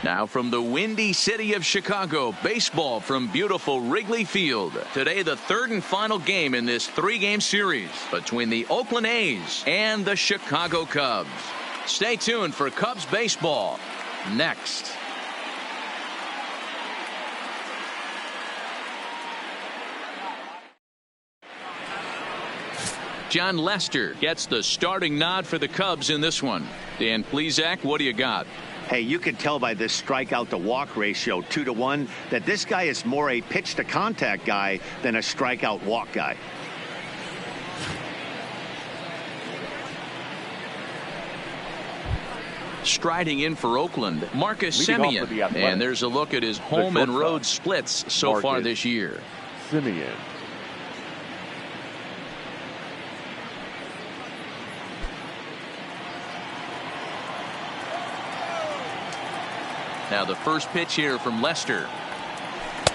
Now from the windy city of Chicago, baseball from beautiful Wrigley Field. Today, the third and final game in this three-game series between the Oakland A's and the Chicago Cubs. Stay tuned for Cubs baseball next. John Lester gets the starting nod for the Cubs in this one. Dan Plesac, what do you got? Hey, you can tell by this strikeout to walk ratio 2-to-1 that this guy is more a pitch to contact guy than a strikeout walk guy. Striding in for Oakland, Marcus Semien, and there's a look at his home and road splits so far this year. Semien. Now the first pitch here from Lester.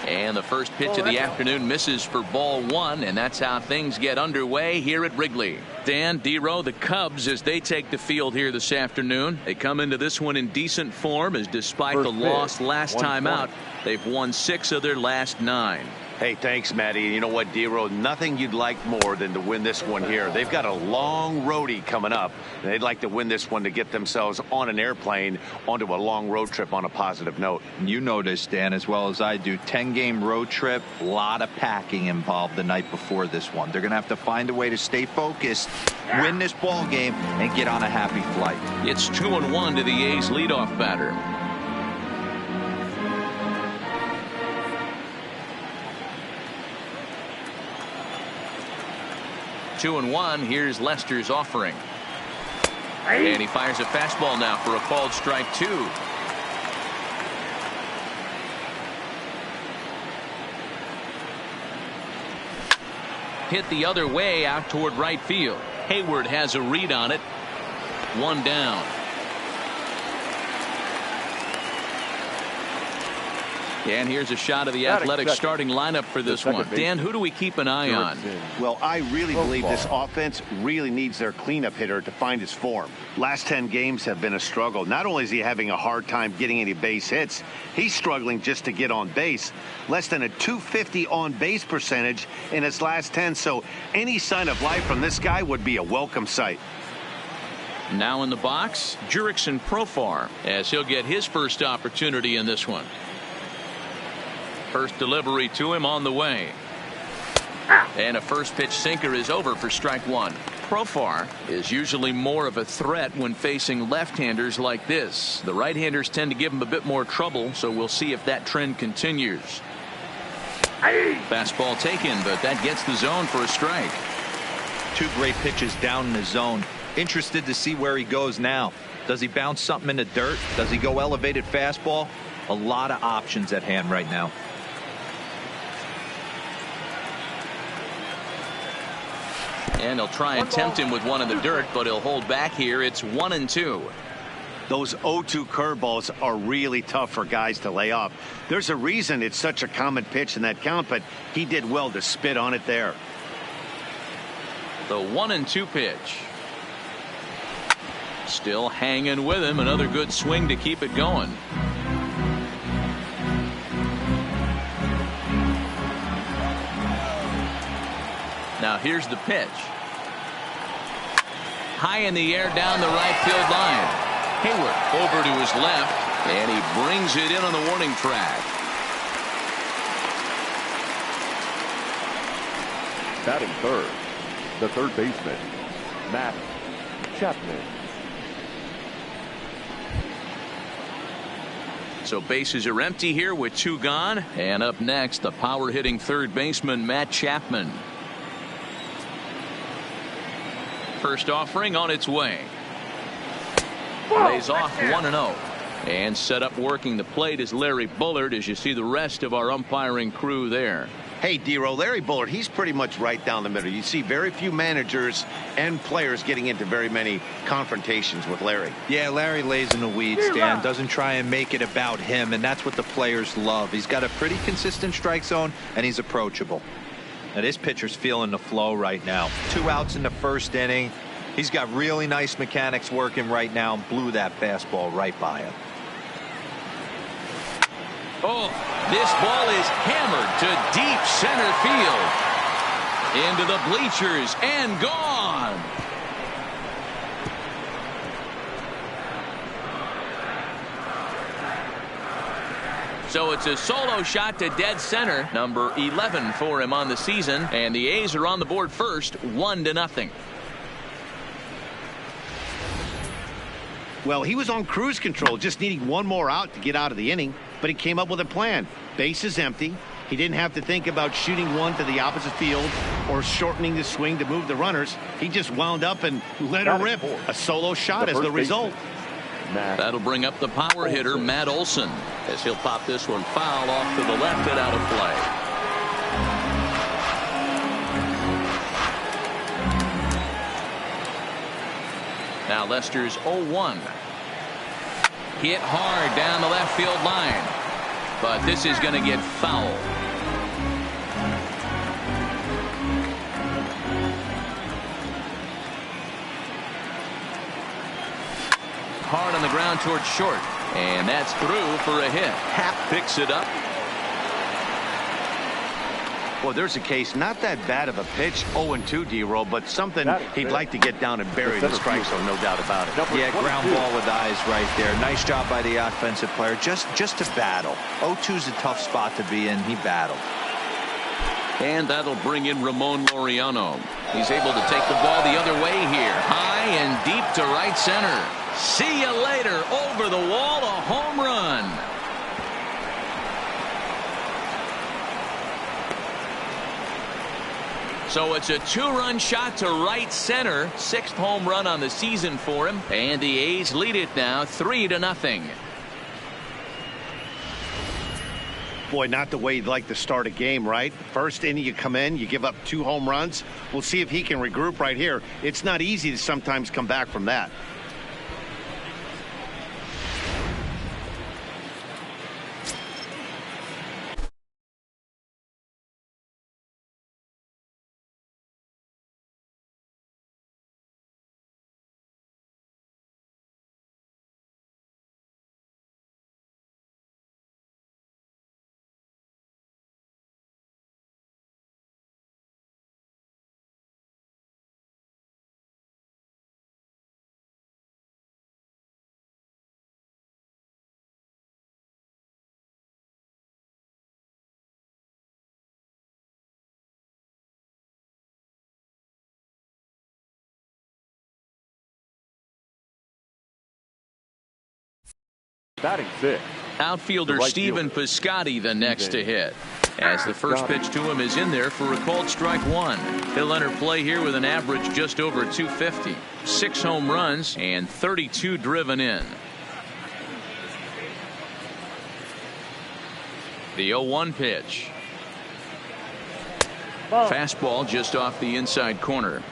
And the first pitch of the afternoon misses for ball one, and that's how things get underway here at Wrigley. Dan, D-Row, the Cubs, as they take the field here this afternoon, they come into this one in decent form, as despite the loss last time out, they've won 6 of their last 9. Hey, thanks, Matty. You know what, D-Row, nothing you'd like more than to win this one here. They've got a long roadie coming up, and they'd like to win this one to get themselves on an airplane onto a long road trip on a positive note. You know this, Dan, as well as I do. 10-game road trip, a lot of packing involved the night before this one. They're going to have to find a way to stay focused, win this ball game, and get on a happy flight. It's 2-1 to the A's leadoff batter. Two and one. Here's Lester's offering. And he fires a fastball now for a called strike 2. Hit the other way out toward right field. Hayward has a read on it. 1 down. And here's a shot of the Athletics starting lineup for this one. Dan, who do we keep an eye on? Well, I really believe this offense really needs their cleanup hitter to find his form. Last 10 games have been a struggle. Not only is he having a hard time getting any base hits, he's struggling just to get on base. Less than a .250 on base percentage in his last 10. So any sign of life from this guy would be a welcome sight. Now in the box, Jurickson Profar, as he'll get his first opportunity in this one. First delivery to him on the way. And a first pitch sinker is over for strike 1. Profar is usually more of a threat when facing left-handers like this. The right-handers tend to give him a bit more trouble, so we'll see if that trend continues. Fastball taken, but that gets the zone for a strike. 2 great pitches down in the zone. Interested to see where he goes now. Does he bounce something in the dirt? Does he go elevated fastball? A lot of options at hand right now. And he'll try and tempt him with one in the dirt, but he'll hold back here. It's 1-2. Those 0-2 curveballs are really tough for guys to lay off. There's a reason it's such a common pitch in that count, but he did well to spit on it there. The 1-2 pitch. Still hanging with him. Another good swing to keep it going. Now here's the pitch. High in the air down the right field line. Hayward over to his left, and he brings it in on the warning track. Batting third, the third baseman, Matt Chapman. So bases are empty here with 2 gone. And up next, the power hitting third baseman, Matt Chapman. First offering on its way. Lays off 1-0. And set up working the plate is Larry Bullard, as you see the rest of our umpiring crew there. Hey, D-Row, Larry Bullard, he's pretty much right down the middle. You see very few managers and players getting into very many confrontations with Larry. Yeah, Larry lays in the weeds, Dan. Doesn't try and make it about him, and that's what the players love. He's got a pretty consistent strike zone, and he's approachable. Now, this pitcher's feeling the flow right now. 2 outs in the first inning. He's got really nice mechanics working right now and blew that fastball right by him. Oh, this ball is hammered to deep center field. Into the bleachers and gone. So it's a solo shot to dead center, number 11 for him on the season, and the A's are on the board first, 1-0. Well, he was on cruise control, just needing one more out to get out of the inning, but he came up with a plan. Base is empty. He didn't have to think about shooting one to the opposite field or shortening the swing to move the runners. He just wound up and let her rip. A solo shot as the result. That'll bring up the power hitter, Matt Olson, as he'll pop this one foul off to the left and out of play. Now Lester's 0-1. Hit hard down the left field line, but this is going to get foul. Hard on the ground towards short, and that's through for a hit. Happ picks it up. Well, there's a case, not that bad of a pitch, 0-2, D-roll, but something he'd like to get down and bury the strike zone, no doubt about it. Yeah, ground ball with eyes right there. Nice job by the offensive player, just to battle. 0-2's a tough spot to be in. He battled. And that'll bring in Ramon Laureano. He's able to take the ball the other way here. High and deep to right center. See you later. Over the wall, a home run. So it's a 2-run shot to right center. 6th home run on the season for him. And the A's lead it now 3-0. Boy, not the way you'd like to start a game, right? First inning, you come in, you give up 2 home runs. We'll see if he can regroup right here. It's not easy to sometimes come back from that. Batting 6. Outfielder Stephen Piscotty the next to hit. As the first pitch to him is in there for a called strike 1. He'll enter play here with an average just over 250. 6 home runs and 32 driven in. The 0-1 pitch. Fastball just off the inside corner.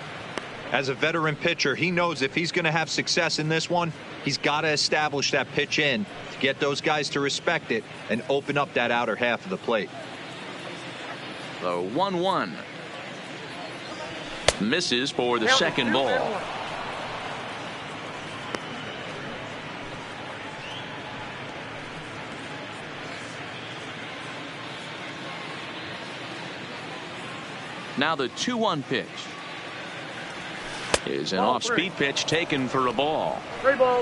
As a veteran pitcher, he knows if he's going to have success in this one, he's got to establish that pitch in to get those guys to respect it and open up that outer half of the plate. The 1-1. Misses for the second ball. Now the 2-1 pitch is an off-speed pitch taken for a ball.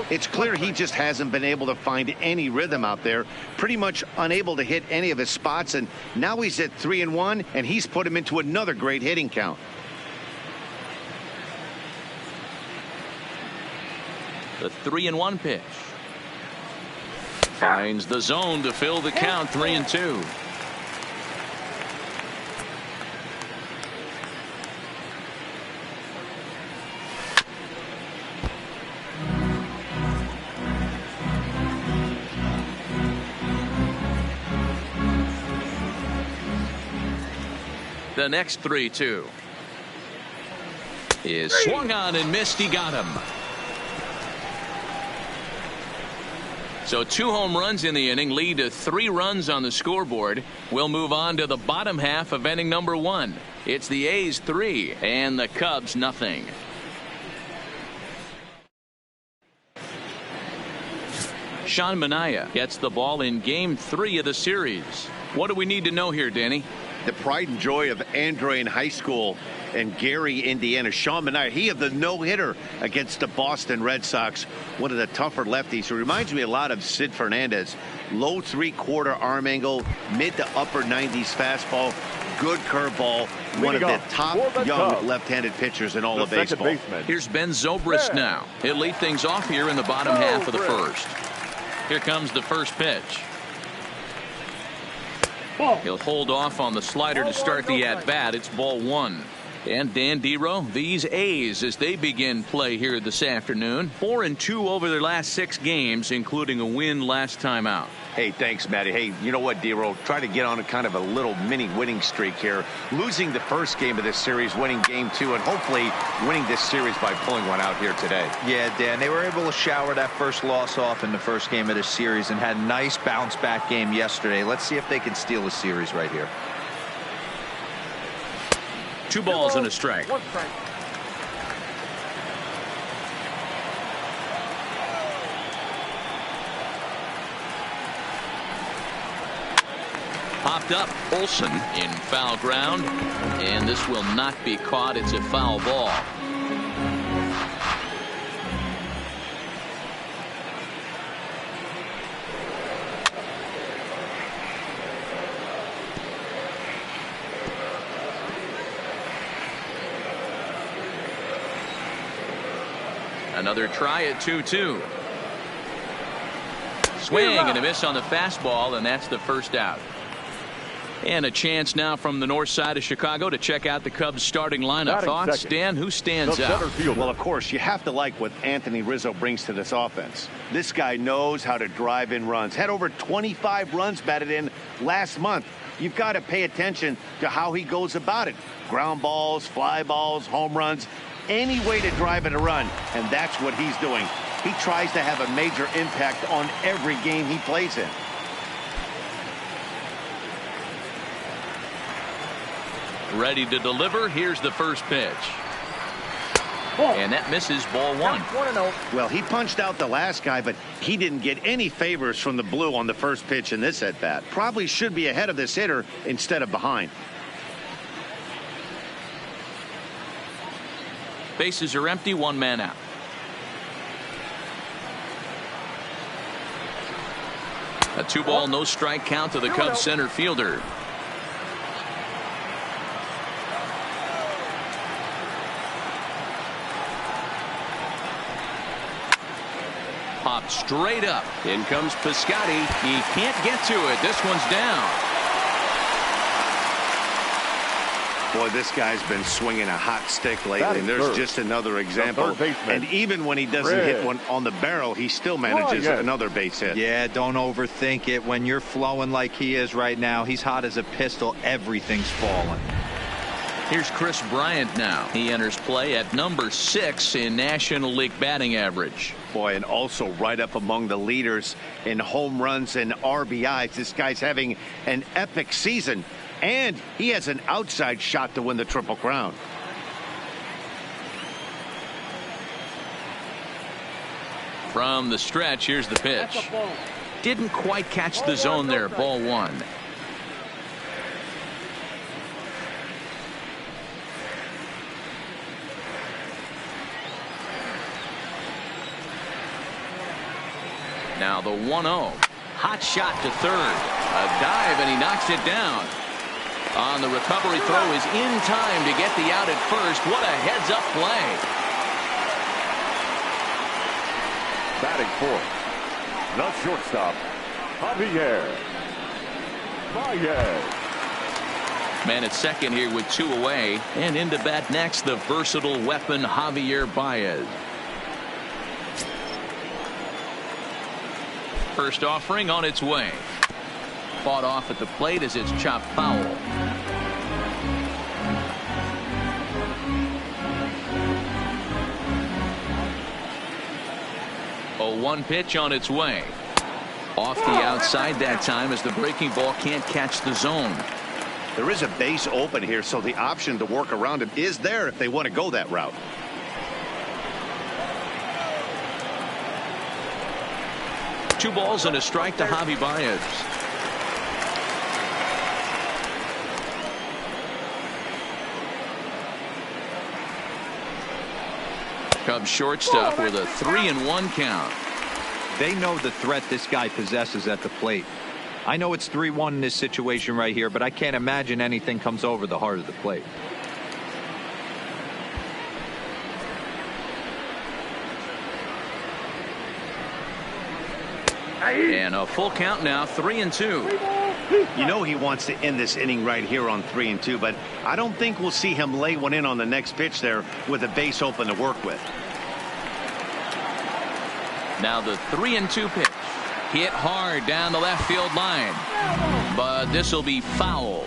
It's clear he just hasn't been able to find any rhythm out there. Pretty much unable to hit any of his spots, and now he's at 3-1, and he's put him into another great hitting count. The 3-1 pitch finds the zone to fill the count. 3-2. The next 3-2 is swung on and missed. He got him. So 2 home runs in the inning lead to 3 runs on the scoreboard. We'll move on to the bottom half of inning number 1. It's the A's 3 and the Cubs nothing. Sean Manaea gets the ball in Game 3 of the series. What do we need to know here, Danny? The pride and joy of Andrean High School in Gary, Indiana. Sean Manaea, he had the no-hitter against the Boston Red Sox, one of the tougher lefties. He reminds me a lot of Sid Fernandez. Low three-quarter arm angle, mid to upper 90s fastball, good curveball, one of the top young left-handed pitchers in all of baseball. Here's Ben Zobrist now. He'll lead things off here in the bottom half of the first. Here comes the first pitch. He'll hold off on the slider to start the at-bat. It's ball one. And Dan Dero, these A's, as they begin play here this afternoon, 4-2 over their last 6 games, including a win last time out. Hey, thanks, Matty. Hey, you know what, Dero? Try to get on a kind of a little mini winning streak here. Losing the first game of this series, winning game 2, and hopefully winning this series by pulling one out here today. Yeah, Dan, they were able to shower that first loss off in the first game of this series and had a nice bounce-back game yesterday. Let's see if they can steal the series right here. 2 balls and a strike. 1 strike. Popped up. Olsen in foul ground. And this will not be caught. It's a foul ball. Another try at 2-2. Swing and a miss on the fastball, and that's the first out. And a chance now from the north side of Chicago to check out the Cubs starting lineup. Thoughts, Dan? Who stands out? Well, of course, you have to like what Anthony Rizzo brings to this offense. This guy knows how to drive in runs. Had over 25 runs batted in last month. You've got to pay attention to how he goes about it. Ground balls, fly balls, home runs, any way to drive in a run, and that's what he's doing. He tries to have a major impact on every game he plays in. Ready to deliver. Here's the first pitch. And that misses, ball one. Well, he punched out the last guy, but he didn't get any favors from the blue on the first pitch in this at-bat. Probably should be ahead of this hitter instead of behind. Bases are empty, 1 man out. A 2-ball, no strike count to the Cubs center fielder. Popped straight up. In comes Piscotty. He can't get to it. This one's down. Boy, this guy's been swinging a hot stick lately. And there's just another example. And even when he doesn't hit one on the barrel, he still manages another base hit. Yeah, don't overthink it. When you're flowing like he is right now, he's hot as a pistol. Everything's falling. Here's Chris Bryant now. He enters play at number 6 in National League batting average. Boy, and also right up among the leaders in home runs and RBIs. This guy's having an epic season, and he has an outside shot to win the Triple Crown. From the stretch, here's the pitch. Didn't quite catch the zone there, ball one. Now the 1-0. Hot shot to third. A dive, and he knocks it down. On the recovery throw is in time to get the out at first. What a heads-up play. Batting fourth, the shortstop, Javier Baez. Man at second here with 2 away. And into bat next, the versatile weapon, Javier Baez. First offering on its way. Fought off at the plate as it's chopped foul. 0-1 pitch on its way. Off the outside that time as the breaking ball can't catch the zone. There is a base open here, so the option to work around him is there if they want to go that route. 2 balls and a strike to Javi Baez. Cubs shortstop with a 3-1 count. They know the threat this guy possesses at the plate. I know it's 3-1 in this situation right here, but I can't imagine anything comes over the heart of the plate. And a full count now, 3-2. You know he wants to end this inning right here on 3-2, but I don't think we'll see him lay one in on the next pitch there with a base open to work with. Now the 3-2 pitch. Hit hard down the left field line. But this will be foul.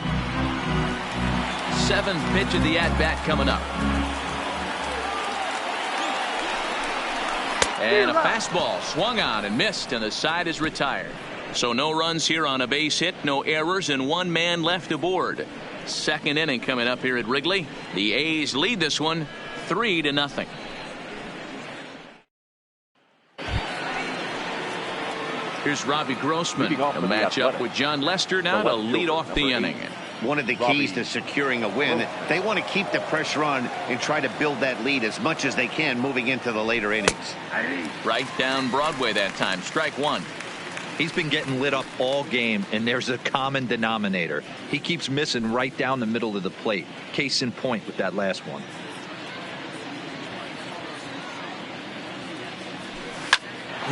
7th pitch of the at-bat coming up. And a fastball swung on and missed, and the side is retired. So no runs here on a base hit, no errors, and 1 man left aboard. 2nd inning coming up here at Wrigley. The A's lead this one 3-0. Here's Robbie Grossman, a matchup with John Lester now to lead off the inning. One of the keys to securing a win, they want to keep the pressure on and try to build that lead as much as they can moving into the later innings. Right down Broadway that time. Strike 1. He's been getting lit up all game, and there's a common denominator. He keeps missing right down the middle of the plate. Case in point with that last one.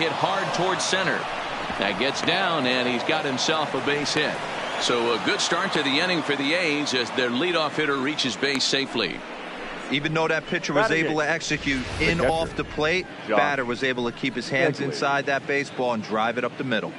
Hit hard towards center. That gets down, and he's got himself a base hit. So a good start to the inning for the A's as their leadoff hitter reaches base safely. Even though that pitcher was able to execute in off the plate, batter was able to keep his hands inside that baseball and drive it up the middle.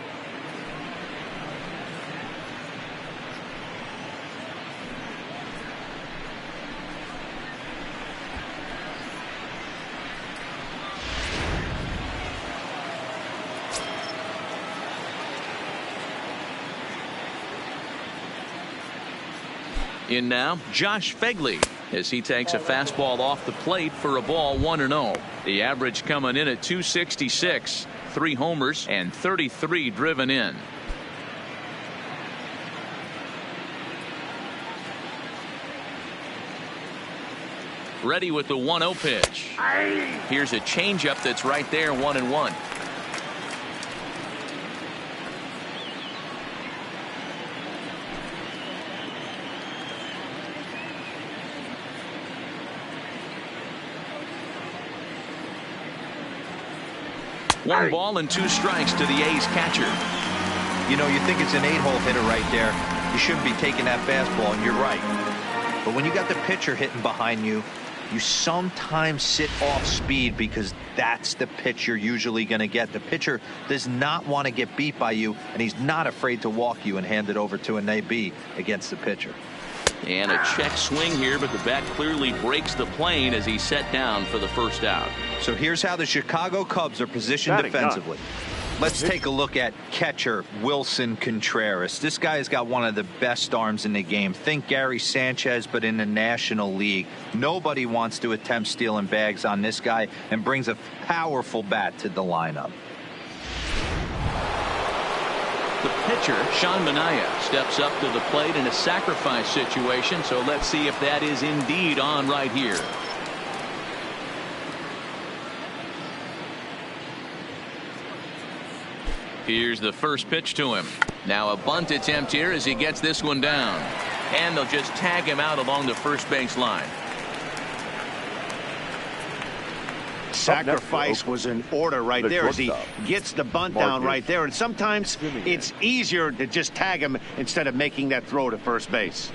In now, Josh Fegley, as he takes a fastball off the plate for a ball 1-0. The average coming in at 266, 3 homers and 33 driven in. Ready with the 1-0 pitch. Here's a changeup that's right there, 1-1. One ball and 2 strikes to the A's catcher. You know, you think it's an 8-hole hitter right there. You shouldn't be taking that fastball, and you're right. But when you got the pitcher hitting behind you, you sometimes sit off speed because that's the pitch you're usually going to get. The pitcher does not want to get beat by you, and he's not afraid to walk you and hand it over to an AB against the pitcher. And a check swing here, but the bat clearly breaks the plane as he's set down for the first out. So here's how the Chicago Cubs are positioned defensively. Let's take a look at catcher Wilson Contreras. This guy has got one of the best arms in the game. Think Gary Sanchez, but in the National League. Nobody wants to attempt stealing bags on this guy, and brings a powerful bat to the lineup. The pitcher, Sean Manaea, steps up to the plate in a sacrifice situation, so let's see if that is indeed on right here. Here's the first pitch to him. Now a bunt attempt here as he gets this one down. And they'll just tag him out along the first base line. Sacrifice was in order right there as he gets the bunt down right there. And sometimes it's easier to just tag him instead of making that throw to first base.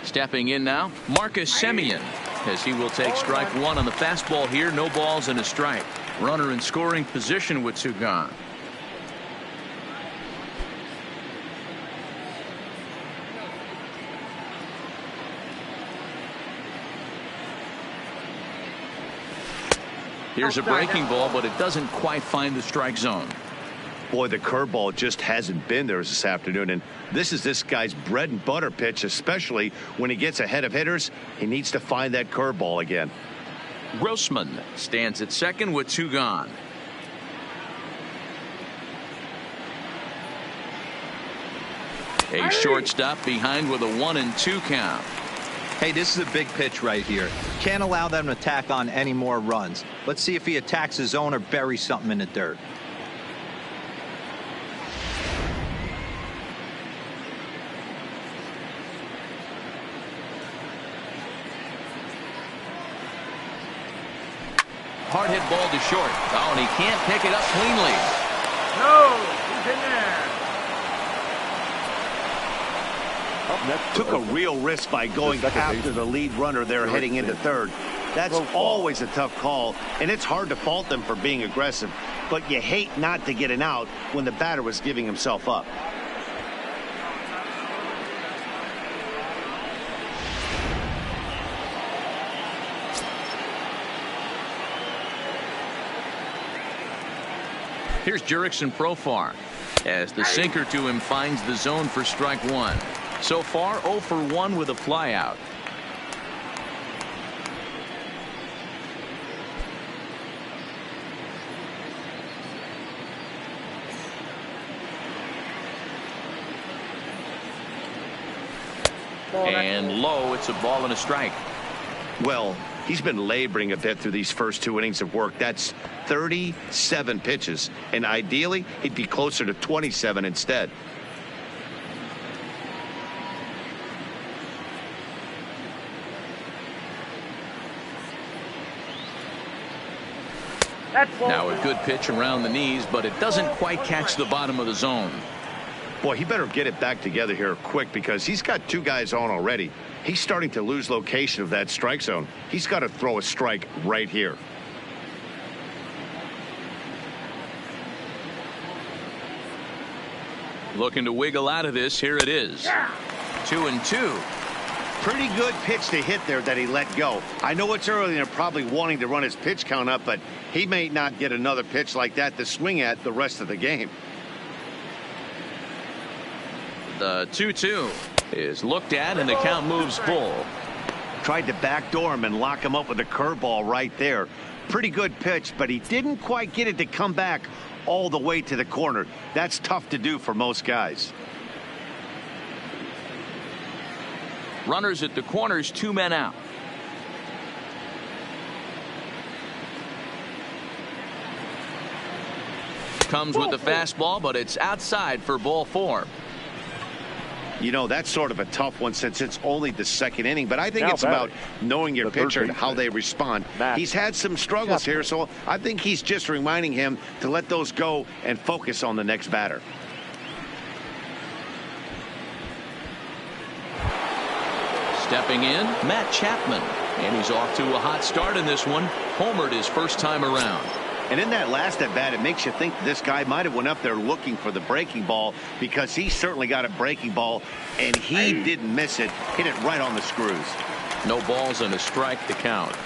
Stepping in now, Marcus Semien, as he will take strike 1 on the fastball here. No balls and a strike. Runner in scoring position with 2 gone. Here's a breaking ball, but it doesn't quite find the strike zone. Boy, the curveball just hasn't been there this afternoon, and this is this guy's bread and butter pitch, especially when he gets ahead of hitters. He needs to find that curveball again. Grossman stands at second with 2 gone. A shortstop behind with a 1-2 count. Hey, this is a big pitch right here. Can't allow them to tack on any more runs. Let's see if he attacks his zone or buries something in the dirt. Hard hit ball to short. Oh, and he can't pick it up cleanly. No, he's in there. Took a real risk by going after the lead runner there heading into third. That's always a tough call, and it's hard to fault them for being aggressive. But you hate not to get an out when the batter was giving himself up. Here's Jurickson Profar as the sinker to him finds the zone for strike 1. So far 0 for 1 with a flyout. And low, it's a ball and a strike. Well, he's been laboring a bit through these first 2 innings of work. That's 37 pitches, and ideally he'd be closer to 27 instead. Now a good pitch around the knees, but it doesn't quite catch the bottom of the zone. Boy, he better get it back together here quick because he's got 2 guys on already. He's starting to lose location of that strike zone. He's got to throw a strike right here. Looking to wiggle out of this. Here it is. 2-2. Pretty good pitch to hit there that he let go. I know it's early and they're probably wanting to run his pitch count up, but he may not get another pitch like that to swing at the rest of the game. The 2-2 is looked at and the count moves full. Tried to backdoor him and lock him up with a curveball right there. Pretty good pitch, but he didn't quite get it to come back all the way to the corner. That's tough to do for most guys. Runners at the corners, 2 men out. Comes with the fastball, but it's outside for ball 4. You know, that's sort of a tough one since it's only the 2nd inning, but I think it's about knowing your pitcher and how they respond. He's had some struggles here, so I think he's just reminding him to let those go and focus on the next batter. Stepping in, Matt Chapman, and he's off to a hot start in this one. Homered his first time around. And in that last at bat, it makes you think this guy might have went up there looking for the breaking ball because he certainly got a breaking ball and he didn't miss it. Hit it right on the screws. No balls and a strike to count.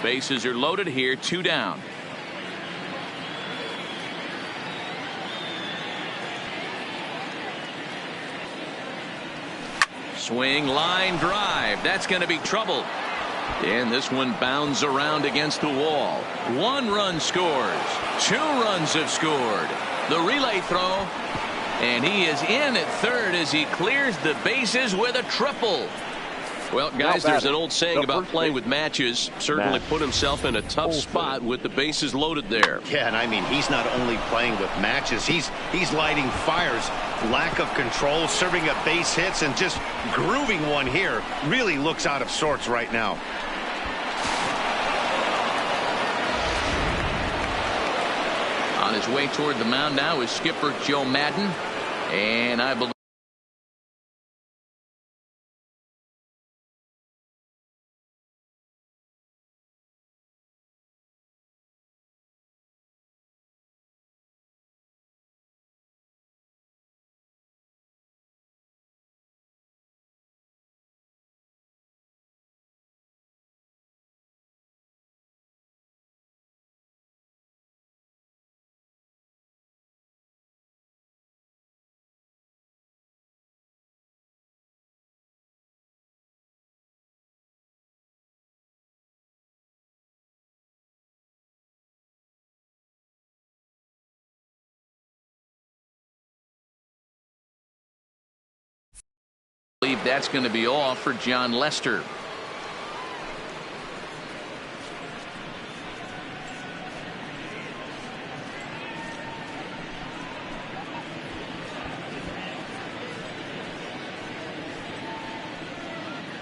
Bases are loaded here, 2 down. Swing, line drive. That's going to be trouble. And this one bounds around against the wall. 1 run scores. 2 runs have scored. The relay throw. And he is in at third as he clears the bases with a triple. Well, guys, there's an old saying about playing with matches. Certainly put himself in a tough spot with the bases loaded there. Yeah, and I mean, he's not only playing with matches, he's lighting fires. Lack of control, serving up base hits, and just grooving one here. Really looks out of sorts right now. On his way toward the mound now is skipper Joe Madden. And I believe I believe that's going to be all for John Lester.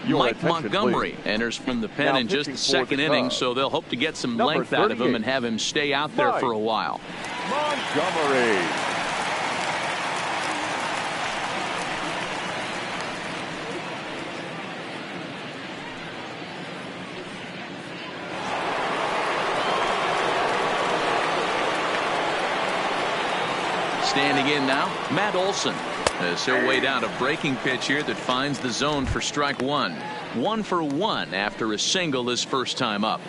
Mike Montgomery enters from the pen in just the second inning, so they'll hope to get some length out of him and have him stay out there for a while. Montgomery. Standing in now, Matt Olson. As he'll wait out a breaking pitch here that finds the zone for strike one. 1 for 1 after a single his first time up.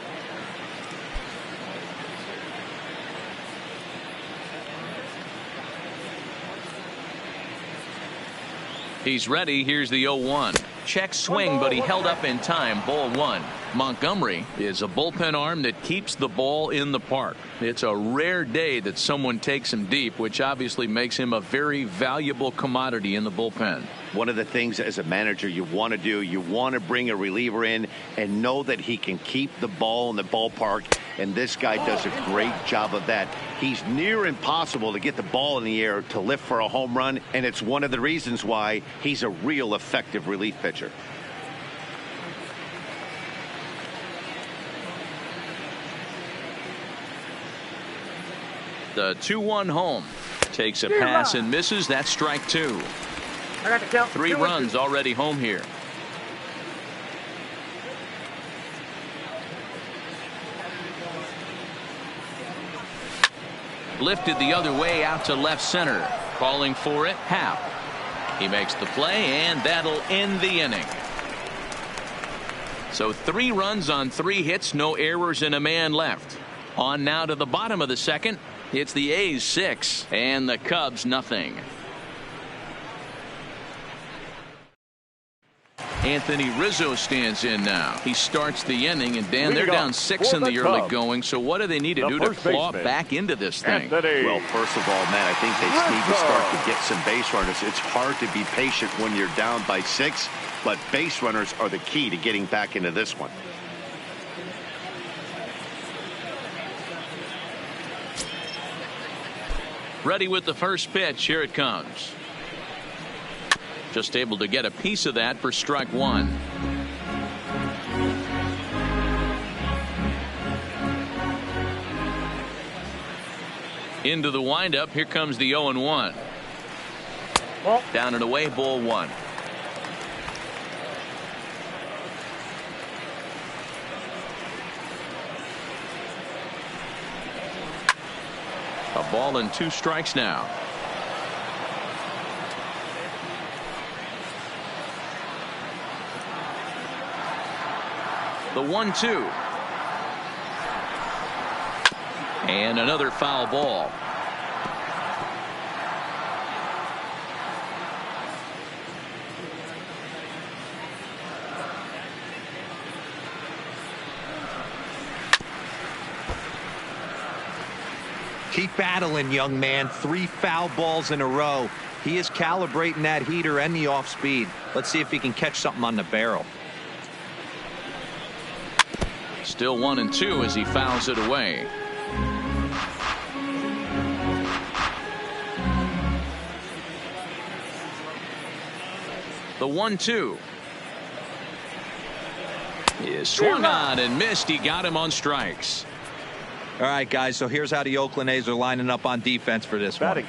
He's ready. Here's the 0-1. Check swing, but he held up in time. Ball 1. Montgomery is a bullpen arm that keeps the ball in the park. It's a rare day that someone takes him deep, which obviously makes him a very valuable commodity in the bullpen. One of the things as a manager you want to do, you want to bring a reliever in and know that he can keep the ball in the ballpark, and this guy does a great job of that. He's near impossible to get the ball in the air to lift for a home run, and it's one of the reasons why he's a real effective relief pitcher. The 2-1 home. Takes a pass and misses. That's strike 2. I got to count. 3 runs already home here. Lifted the other way out to left center. Calling for it, Happ. He makes the play, and that'll end the inning. So 3 runs on 3 hits, no errors, and a man left. On now to the bottom of the second. It's the A's 6 and the Cubs nothing. Anthony Rizzo stands in now. He starts the inning, and Dan, they're down 6 in the early going. So what do they need to do to claw back into this thing? Well, first of all, man, I think they need to start to get some base runners. It's hard to be patient when you're down by 6, but base runners are the key to getting back into this one. Ready with the first pitch. Here it comes. Just able to get a piece of that for strike 1. Into the windup. Here comes the 0-1. Down and away, ball 1. A ball and 2 strikes now. The 1-2. And another foul ball. Keep battling, young man. 3 foul balls in a row. He is calibrating that heater and the off speed. Let's see if he can catch something on the barrel. Still 1-2 as he fouls it away. The 1-2 is swung on and missed. He got him on strikes. All right, guys, so here's how the Oakland A's are lining up on defense for this one.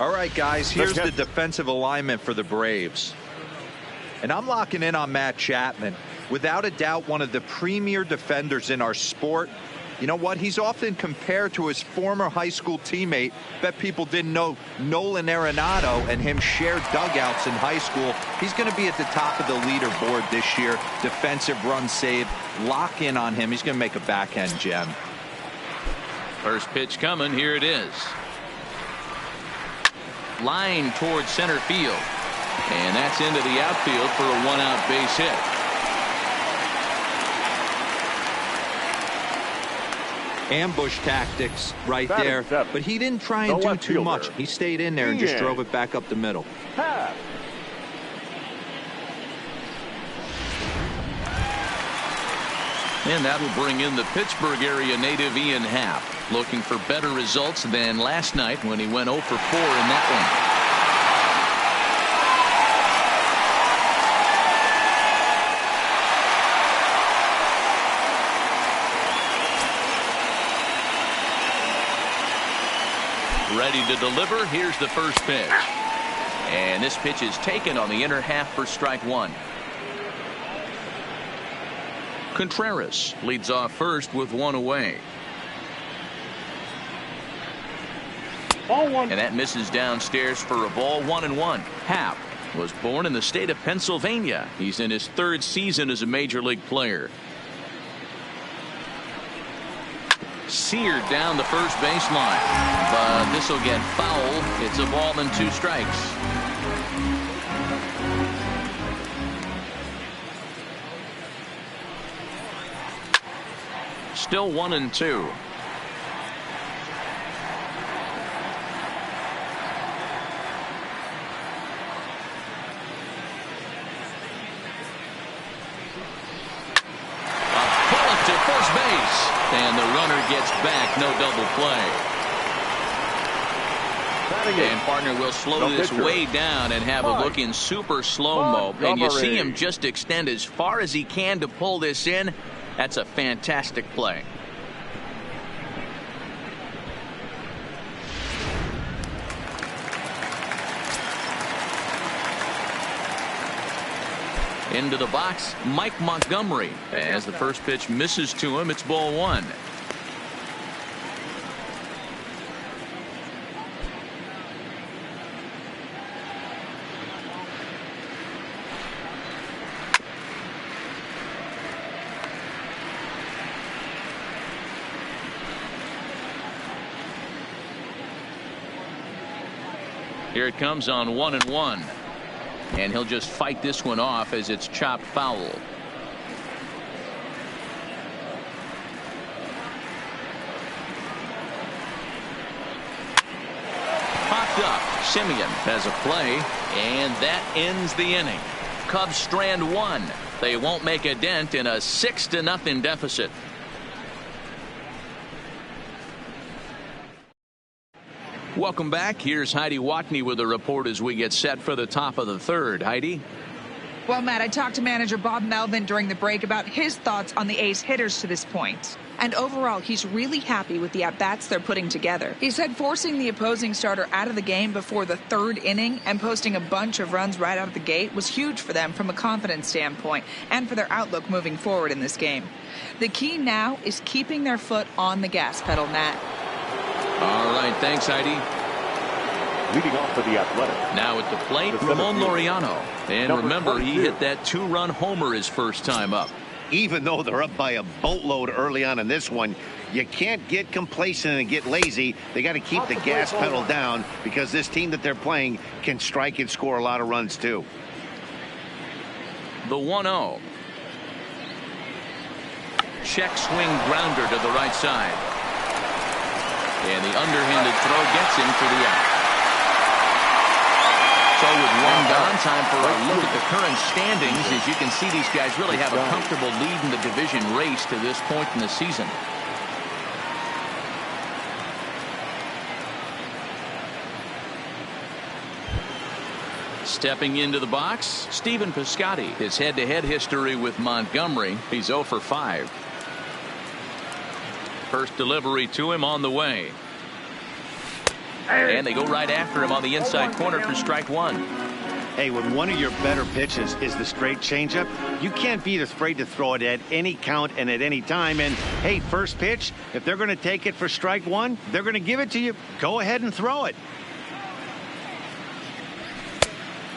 All right, guys, here's the defensive alignment for the Braves. And I'm locking in on Matt Chapman. Without a doubt, one of the premier defenders in our sport. You know what? He's often compared to his former high school teammate. Bet people didn't know Nolan Arenado and him shared dugouts in high school. He's going to be at the top of the leaderboard this year. Defensive run saved. Lock in on him. He's going to make a backhand gem. First pitch coming. Here it is. Line towards center field. And that's into the outfield for a 1-out base hit. Ambush tactics right there, but he didn't try and do too much. He stayed in there and just drove it back up the middle. And that will bring in the Pittsburgh area native Ian Happ, looking for better results than last night when he went 0 for 4 in that one. Ready to deliver. Here's the first pitch. And this pitch is taken on the inner half for strike one. Contreras leads off first with one away. Ball one. And that misses downstairs for a ball, 1-1. Happ was born in the state of Pennsylvania. He's in his third season as a major league player. Seared down the first baseline, but this will get foul. It's a ball and 2 strikes. Still 1-2. To first base, and the runner gets back. No double play. And partner will slow this way down and have a look in super slow-mo. And you see him just extend as far as he can to pull this in. That's a fantastic play. Into the box, Mike Montgomery. As the first pitch misses to him, it's ball 1. Here it comes on 1-1. And he'll just fight this one off as it's chopped foul. Popped up. Simeon has a play, and that ends the inning. Cubs strand 1. They won't make a dent in a 6-0 deficit. Welcome back. Here's Heidi Watney with a report as we get set for the top of the third. Heidi? Well, Matt, I talked to manager Bob Melvin during the break about his thoughts on the A's hitters to this point. And overall, he's really happy with the at-bats they're putting together. He said forcing the opposing starter out of the game before the third inning and posting a bunch of runs right out of the gate was huge for them from a confidence standpoint and for their outlook moving forward in this game. The key now is keeping their foot on the gas pedal, Matt. All right, thanks, Heidi. Leading off for the Athletic. Now at the plate, Ramon Laureano. And remember, he hit that 2-run homer his first time up. Even though they're up by a boatload early on in this one, you can't get complacent and get lazy. They got to keep the gas pedal down because this team that they're playing can strike and score a lot of runs too. The 1-0. Check swing grounder to the right side. And the underhanded throw gets him for the out. So with one gone, time for a look at the current standings. As you can see, these guys really have a comfortable lead in the division race to this point in the season. Stepping into the box, Stephen Piscotty. His head-to-head history with Montgomery. He's 0 for 5. First delivery to him on the way. And they go right after him on the inside corner for strike 1. Hey, when one of your better pitches is the straight changeup, you can't be afraid to throw it at any count and at any time. And hey, first pitch, if they're going to take it for strike 1, they're going to give it to you. Go ahead and throw it.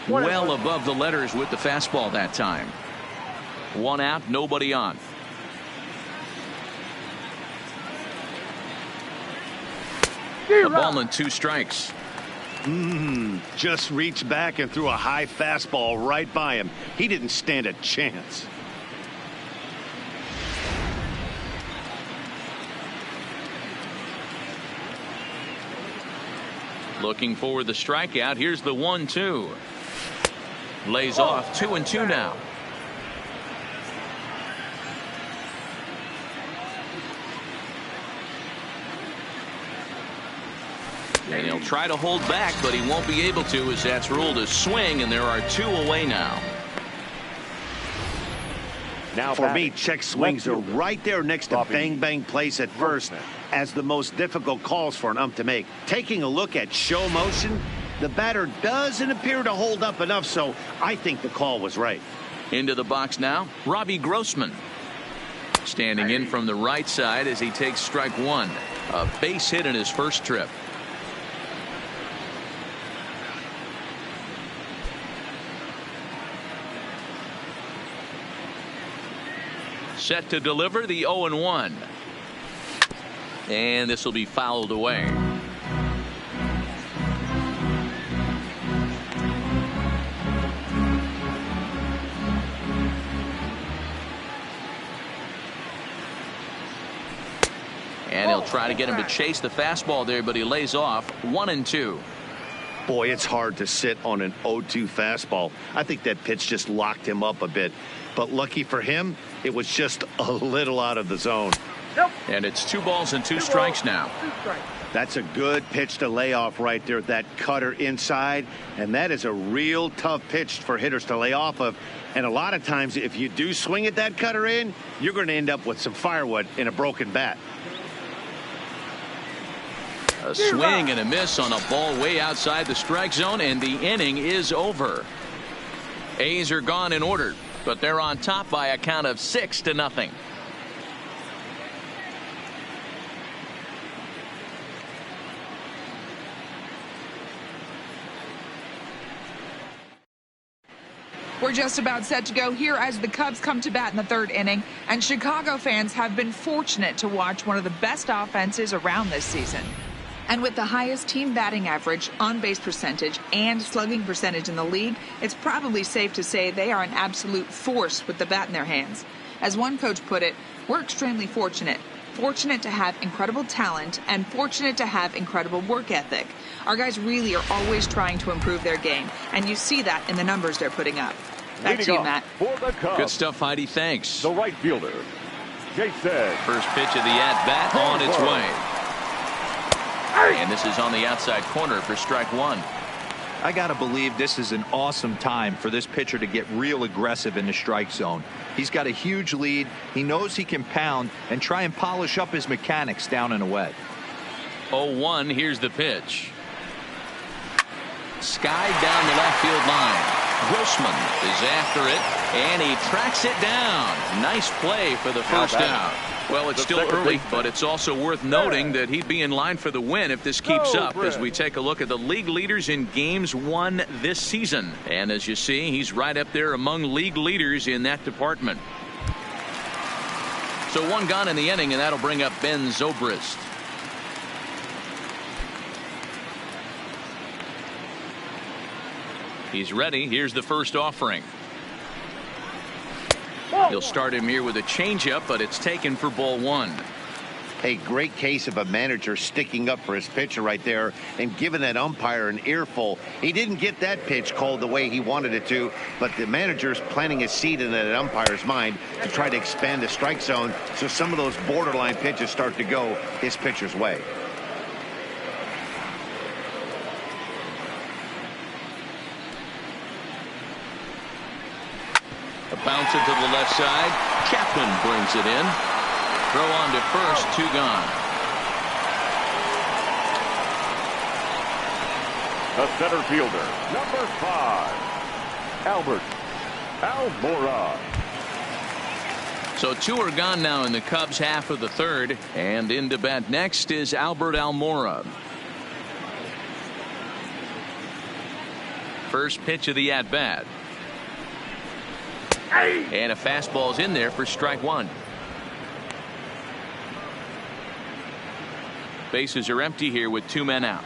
Well above the letters with the fastball that time. 1 out, nobody on. A ball and 2 strikes. Just reached back and threw a high fastball right by him. He didn't stand a chance. Looking for the strikeout. Here's the 1-2. Lays off 2-2 now. And he'll try to hold back, but he won't be able to, as that's ruled a swing, and there are 2 away now. Now for me, check swings are right there next to bang bang plays at first as the most difficult calls for an ump to make. Taking a look at show motion, the batter doesn't appear to hold up enough, so I think the call was right. Into the box now, Robbie Grossman. Standing in from the right side as he takes strike 1. A base hit in his first trip. Set to deliver the 0-1. And this will be fouled away. And he'll try to get him to chase the fastball there, but he lays off. 1-2. Boy, it's hard to sit on an 0-2 fastball. I think that pitch just locked him up a bit. But lucky for him, it was just a little out of the zone. And it's 2 balls and 2 strikes now. That's a good pitch to lay off right there. That cutter inside. And that is a real tough pitch for hitters to lay off of. And a lot of times, if you do swing at that cutter in, you're going to end up with some firewood in a broken bat. A swing and a miss on a ball way outside the strike zone, and the inning is over. A's are gone in order, but they're on top by a count of 6-0. We're just about set to go here as the Cubs come to bat in the 3rd inning, and Chicago fans have been fortunate to watch one of the best offenses around this season. And with the highest team batting average, on-base percentage, and slugging percentage in the league, it's probably safe to say they are an absolute force with the bat in their hands. As one coach put it, we're extremely fortunate. Fortunate to have incredible talent and fortunate to have incredible work ethic. Our guys really are always trying to improve their game, and you see that in the numbers they're putting up. Back to you, Matt. Good stuff, Heidi. Thanks. The right fielder, Jason. First pitch of the at-bat on its way. And this is on the outside corner for strike 1. I got to believe this is an awesome time for this pitcher to get real aggressive in the strike zone. He's got a huge lead. He knows he can pound and try and polish up his mechanics down and away. 0-1. Here's the pitch. Skied down the left field line. Grossman is after it, and he tracks it down. Nice play for the first out. Well, it's still early, but it's also worth noting that he'd be in line for the win if this keeps up as we take a look at the league leaders in games won this season. And as you see, he's right up there among league leaders in that department. So 1 gone in the inning, and that'll bring up Ben Zobrist. He's ready. Here's the first offering. He'll start him here with a changeup, but it's taken for ball 1. A great case of a manager sticking up for his pitcher right there and giving that umpire an earful. He didn't get that pitch called the way he wanted it to, but the manager's planting a seed in that umpire's mind to try to expand the strike zone so some of those borderline pitches start to go his pitcher's way. A bouncer to the left side. Chapman brings it in. Throw on to first, 2 gone. The center fielder, number 5, Albert Almora. So 2 are gone now in the Cubs half of the 3rd, and in to bat next is Albert Almora. First pitch of the at-bat. And a fastball's in there for strike 1. Bases are empty here with 2 men out.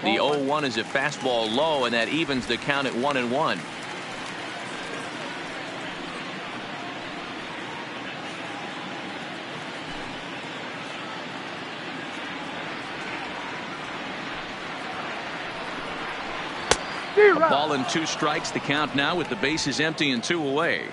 The 0-1 is a fastball low, and that evens the count at 1-1. A ball and 2 strikes, the count now with the bases empty and 2 away.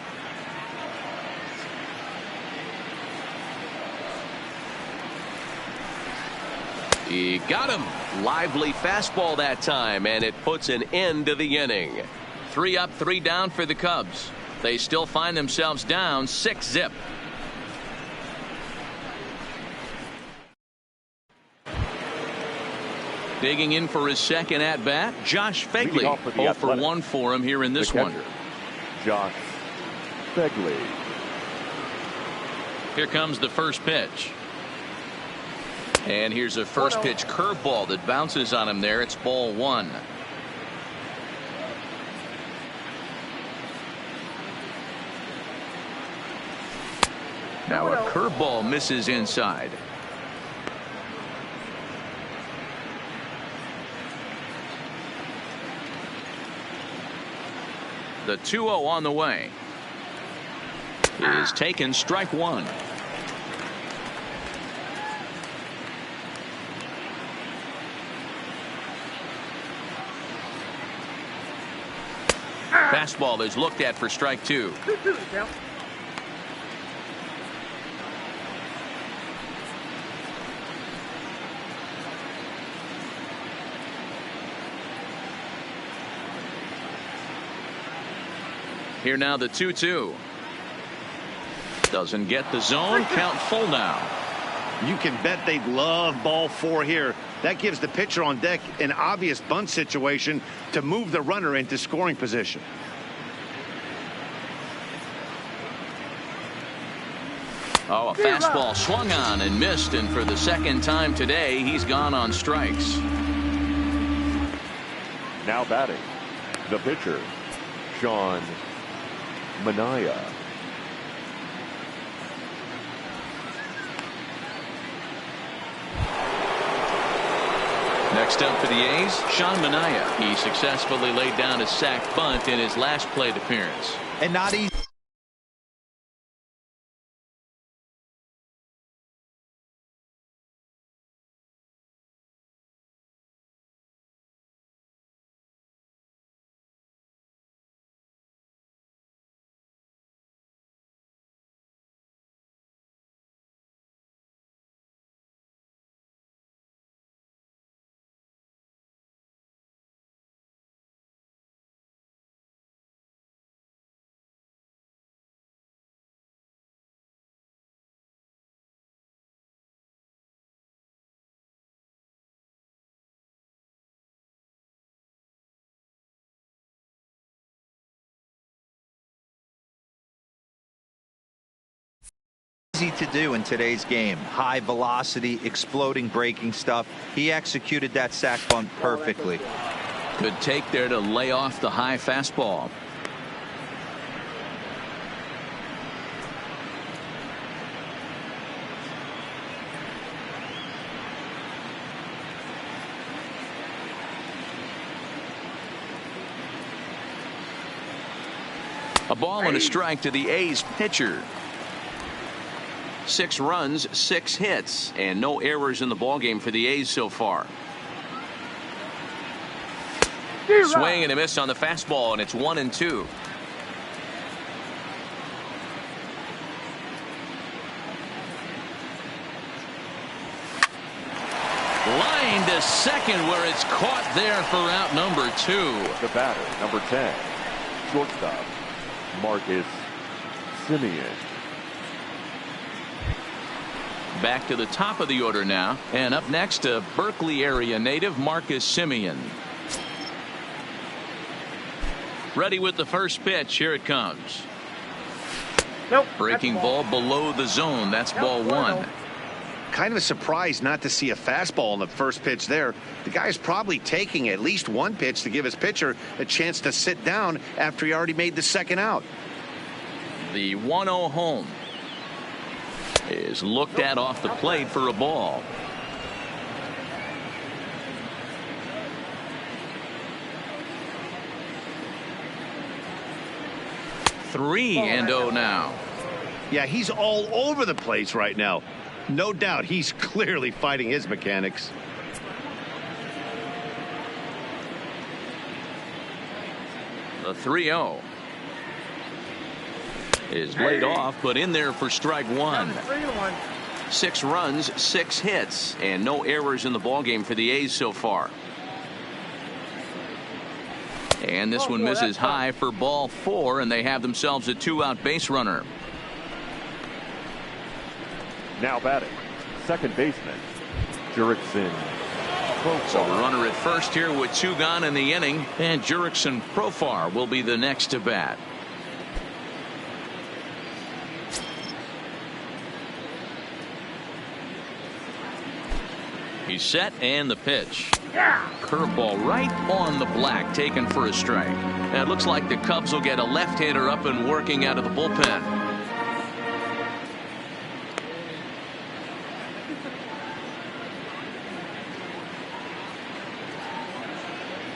He got him. Lively fastball that time, and it puts an end to the inning. 3 up, 3 down for the Cubs. They still find themselves down 6-zip. Digging in for his second at bat, Josh Fegley. 0 for 1 for him here in this one. Josh Fegley. Here comes the first pitch. And here's a first pitch curveball that bounces on him there. It's ball 1. Now a curveball misses inside. The 2-0 on the way is taken, strike 1. Fastball is looked at for strike 2. Here now the 2-2. Doesn't get the zone. Count full now. You can bet they'd love ball 4 here. That gives the pitcher on deck an obvious bunt situation to move the runner into scoring position. Oh, a fastball swung on and missed, and for the second time today, he's gone on strikes. Now batting, the pitcher, Sean Manaea. Next up for the A's, Sean Manaea. He successfully laid down a sac bunt in his last plate appearance. And not easy. Easy to do in today's game. High velocity, exploding breaking stuff. He executed that sac bunt perfectly. Good take there to lay off the high fastball. A ball and a strike to the A's pitcher. 6 runs, 6 hits, and no errors in the ballgame for the A's so far. Swing and a miss on the fastball, and it's 1-2. Line to second, where it's caught there for out number 2. The batter, number 10, shortstop, Marcus Semien. Back to the top of the order now, and up next, a Berkeley area native, Marcus Semien. Ready with the first pitch. Here it comes. Nope. Breaking ball below the zone. That's ball 1. Kind of a surprise not to see a fastball in the first pitch there. The guy's probably taking at least one pitch to give his pitcher a chance to sit down after he already made the second out. The 1-0 home is looked at off the plate for a ball. Three and 0 now. Yeah, he's all over the place right now. No doubt he's clearly fighting his mechanics. The 3-0 is laid off, but in there for strike 1. 6 runs, 6 hits, and no errors in the ballgame for the A's so far. And this one misses high for ball 4, and they have themselves a 2-out base runner. Now batting, second baseman, Jurickson. So a runner at first here with 2 gone in the inning, and Jurickson Profar will be the next to bat. He's set, and the pitch. Curveball right on the black, taken for a strike. And it looks like the Cubs will get a left-hander up and working out of the bullpen.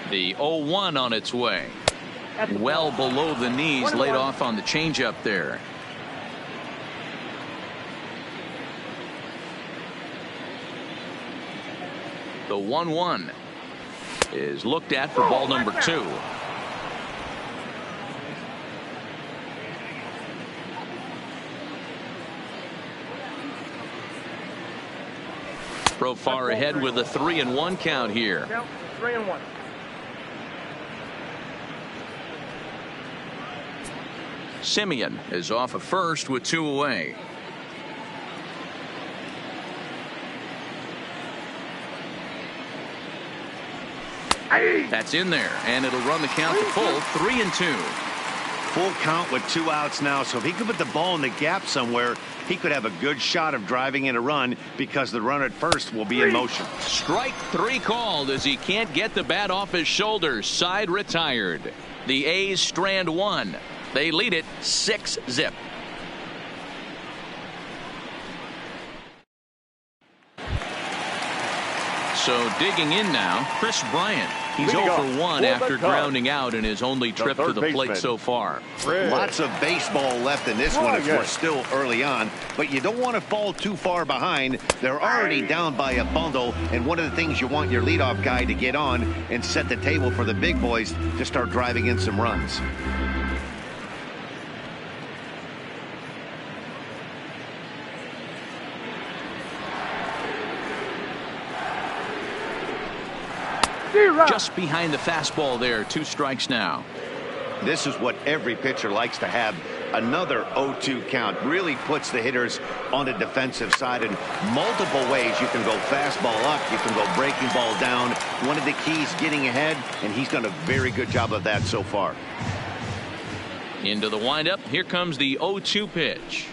The 0-1 on its way. Well below the knees, laid off on the changeup there. The 1-1 is looked at for ball number 2. Profar ahead with a 3-1 count here. 3-1. Simeon is off of first with 2 away. That's in there, and it'll run the count to full, 3-2. Full count with 2 outs now, so if he could put the ball in the gap somewhere, he could have a good shot of driving in a run because the runner at first will be in motion. Strike 3 called as he can't get the bat off his shoulders. Side retired. The A's strand 1. They lead it 6-0. So digging in now, Chris Bryant. He's 0 for 1 after grounding out in his only trip to the plate so far. Lots of baseball left in this one if we're still early on, but you don't want to fall too far behind. They're already down by a bundle, and one of the things you want your leadoff guy to get on and set the table for the big boys to start driving in some runs. Just behind the fastball there. 2 strikes now. This is what every pitcher likes to have. Another 0-2 count really puts the hitters on the defensive side in multiple ways. You can go fastball up, you can go breaking ball down. One of the keys, getting ahead, and he's done a very good job of that so far. Into the windup. Here comes the 0-2 pitch.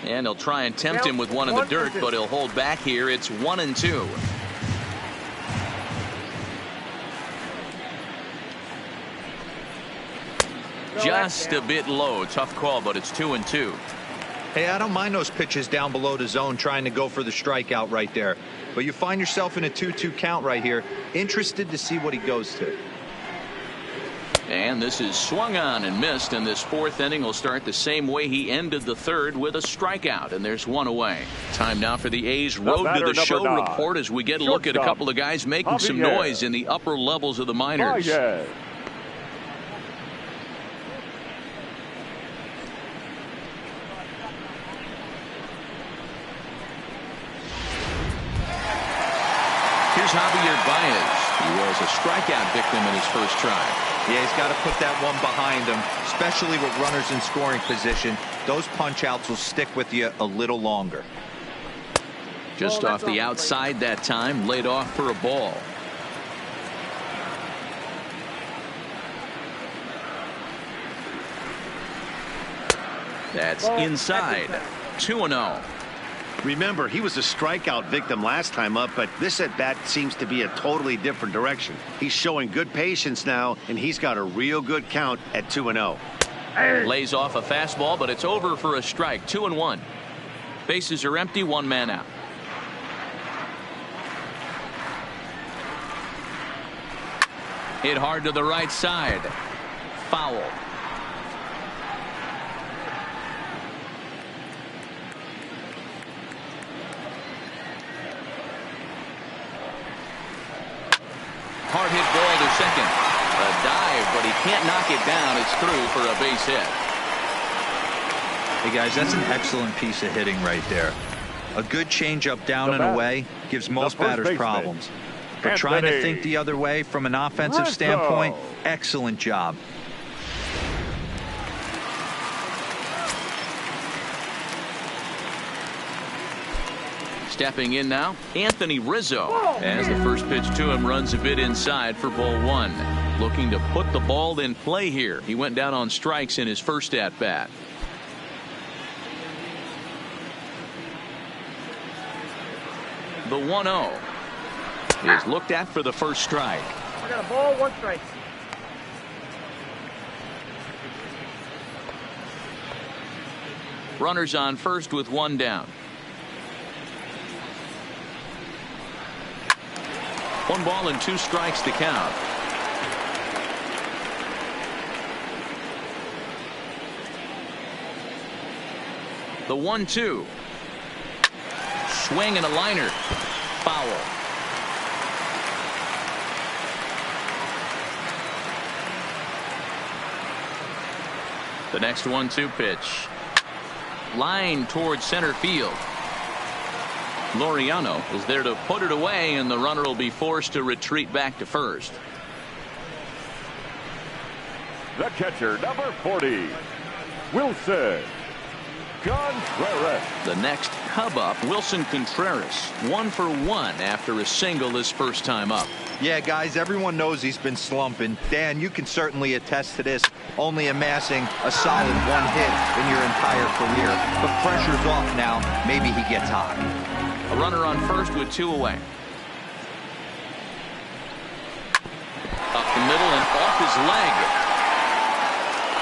And he'll try and tempt him with one in the dirt, but he'll hold back here. It's 1-2. Just a bit low. Tough call, but it's 2-2. Hey, I don't mind those pitches down below the zone trying to go for the strikeout right there. But you find yourself in a 2-2 count right here. Interested to see what he goes to. And this is swung on and missed, and this 4th inning will start the same way he ended the 3rd, with a strikeout, and there's 1 away. Time now for the A's Road to the Show report as we get a look at a couple of guys making some noise in the upper levels of the minors. Here's Javier Baez. He was a strikeout victim in his first try. Yeah, he's got to put that one behind him, especially with runners in scoring position. Those punch-outs will stick with you a little longer. Just off the outside that time, laid off for a ball. That's inside. 2-0. Remember, he was a strikeout victim last time up, but this at-bat seems to be a totally different direction. He's showing good patience now, and he's got a real good count at 2-0. Lays off a fastball, but it's over for a strike. 2-1. Bases are empty, 1 man out. Hit hard to the right side. Foul. Hard hit ball to second. A dive, but he can't knock it down. It's through for a base hit. Hey guys, that's an excellent piece of hitting right there. A good changeup down and away gives most batters problems. But trying to think the other way from an offensive standpoint, excellent job. Stepping in now, Anthony Rizzo, as the first pitch to him runs a bit inside for ball one. Looking to put the ball in play here. He went down on strikes in his first at bat. The 1-0 is looked at for the first strike. I got a ball, 1 strike. Runners on first with 1 down. 1 ball and 2 strikes to count. The 1-2. Swing and a liner. Foul. The next 1-2 pitch. Line towards center field. Laureano is there to put it away, and the runner will be forced to retreat back to first. The catcher, number 40, Wilson Contreras. The next Cub up, Wilson Contreras, 1 for 1 after a single his first time up. Yeah, guys, everyone knows he's been slumping. Dan, you can certainly attest to this, only amassing a solid 1 hit in your entire career. But pressure's off now. Maybe he gets hot. A runner on first with 2 away. Up the middle and off his leg.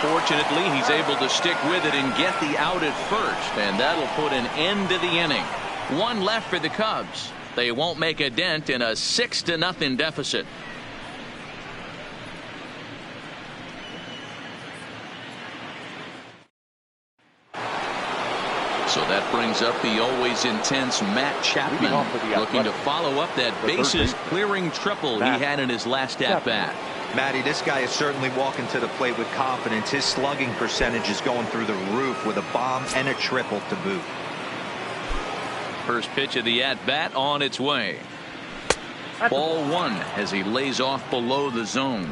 Fortunately, he's able to stick with it and get the out at first, and that'll put an end to the inning. 1 left for the Cubs. They won't make a dent in a 6-0 deficit. So that brings up the always intense Matt Chapman, looking to follow up that bases clearing triple he had in his last at bat. Matty, this guy is certainly walking to the plate with confidence. His slugging percentage is going through the roof with a bomb and a triple to boot. First pitch of the at bat on its way. Ball 1 as he lays off below the zone.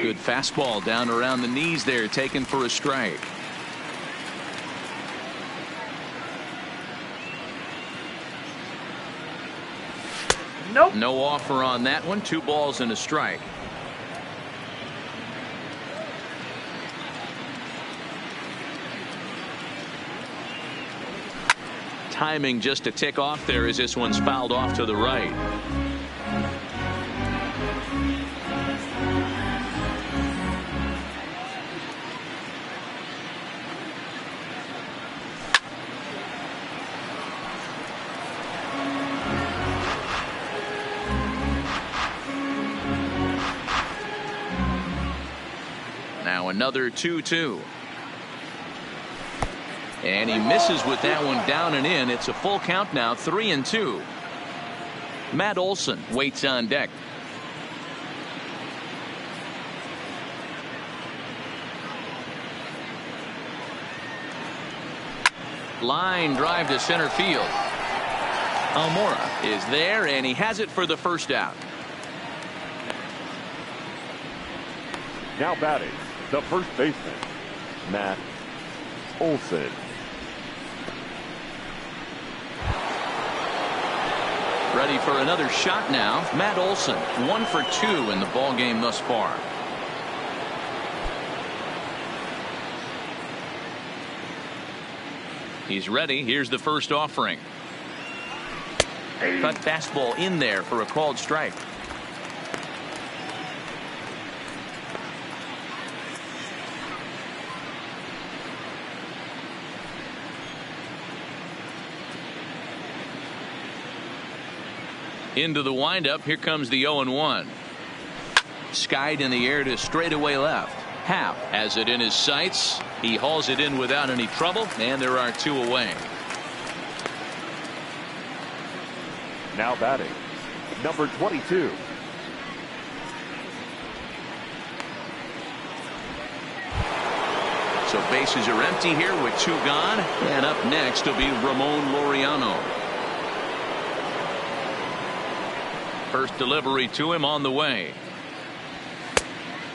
Good fastball down around the knees there, taken for a strike. Nope. No offer on that one. 2 balls and a strike. Timing just a tick off there as this one's fouled off to the right. Now another 2-2. And he misses with that one down and in. It's a full count now, 3-2. Matt Olson waits on deck. Line drive to center field. Almora is there, and he has it for the first out. Now batting, the first baseman, Matt Olson. Ready for another shot now. Matt Olson, 1 for 2 in the ball game thus far. He's ready. Here's the first offering. Cut fastball in there for a called strike. Into the windup. Here comes the 0-1. Skied in the air to straightaway left. Happ has it in his sights. He hauls it in without any trouble, and there are 2 away. Now batting, number 22, So bases are empty here with 2 gone. And up next will be Ramon Laureano. First delivery to him on the way.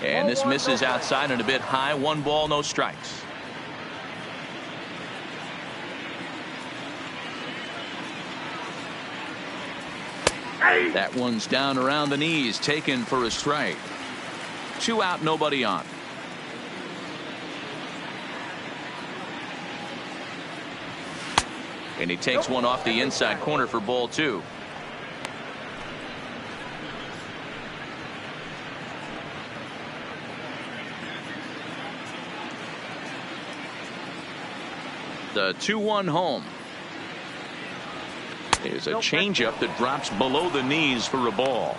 And this misses outside and a bit high. 1 ball, no strikes. That one's down around the knees, taken for a strike. 2 out, nobody on. And he takes one off the inside corner for ball 2. The 2-1 home. There's a changeup that drops below the knees for a ball.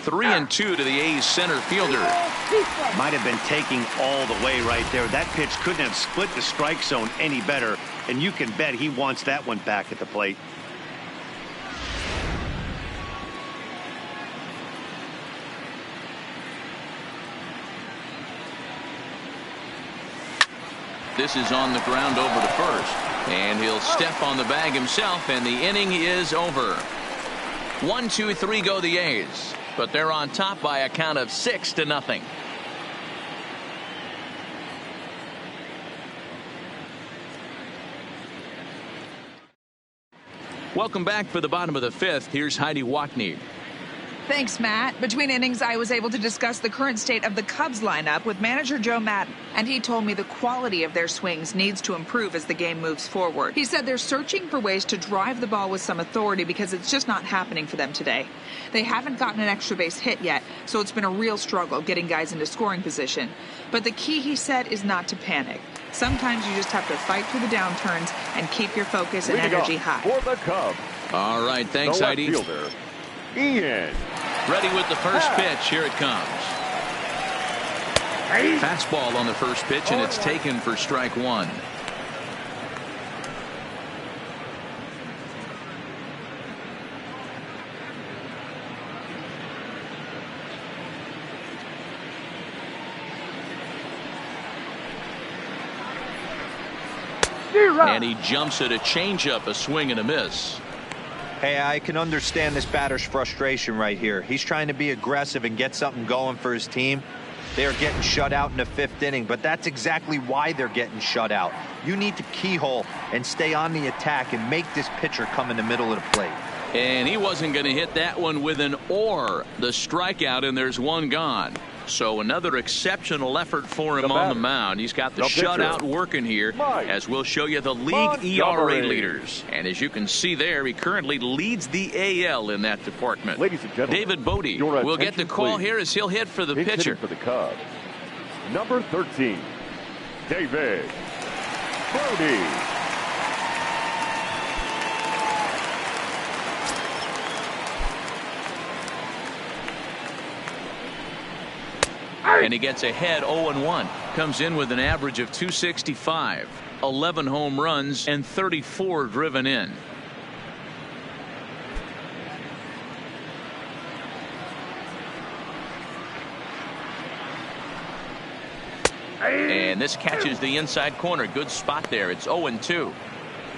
Three and 2 to the A's center fielder. Might have been taking all the way right there. That pitch couldn't have split the strike zone any better, and you can bet he wants that one back at the plate. This is on the ground over to first, and he'll step on the bag himself, and the inning is over. 1, 2, 3 go the A's, but they're on top by a count of 6-0. Welcome back for the bottom of the 5th. Here's Heidi Watney. Thanks, Matt. Between innings, I was able to discuss the current state of the Cubs lineup with manager Joe Maddon, and he told me the quality of their swings needs to improve as the game moves forward. He said they're searching for ways to drive the ball with some authority because it's just not happening for them today. They haven't gotten an extra base hit yet, so it's been a real struggle getting guys into scoring position. But the key, he said, is not to panic. Sometimes you just have to fight through the downturns and keep your focus and energy high. For the Cubs. All right, thanks, Heidi. Fielder, Ian. Ready with the first pitch. Here it comes. Fastball on the first pitch, and it's taken for strike 1. And he jumps at a changeup, a swing and a miss. Hey, I can understand this batter's frustration right here. He's trying to be aggressive and get something going for his team. They're getting shut out in the 5th inning, but that's exactly why they're getting shut out. You need to keyhole and stay on the attack and make this pitcher come in the middle of the plate. And he wasn't going to hit that one with an or. The strikeout, and there's one gone. So another exceptional effort for him on the mound. He's got the shutout working here, as we'll show you the league ERA leaders. And as you can see there, he currently leads the AL in that department. Ladies and gentlemen, David Bodie will get the call here as he'll hit for the pitcher. For the Cubs, number 13, David Bodie. And he gets ahead 0-1. Comes in with an average of 265, 11 home runs, and 34 driven in. And this catches the inside corner. Good spot there. It's 0-2.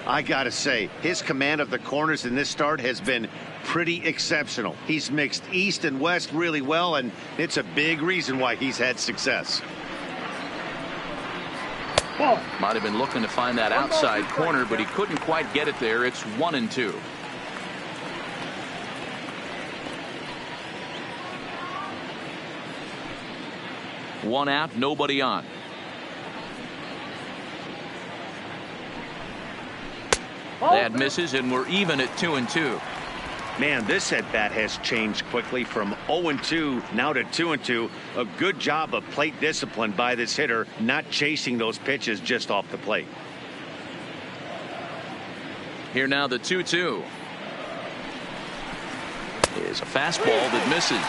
I gotta say, his command of the corners in this start has been pretty exceptional. He's mixed east and west really well, and it's a big reason why he's had success. Might have been looking to find that outside corner, but he couldn't quite get it there. It's 1-2. One out, nobody on. That misses, and we're even at 2-2. Man, this at-bat has changed quickly from 0-2 now to 2-2. A good job of plate discipline by this hitter, not chasing those pitches just off the plate. Here now the 2-2. Is a fastball that misses.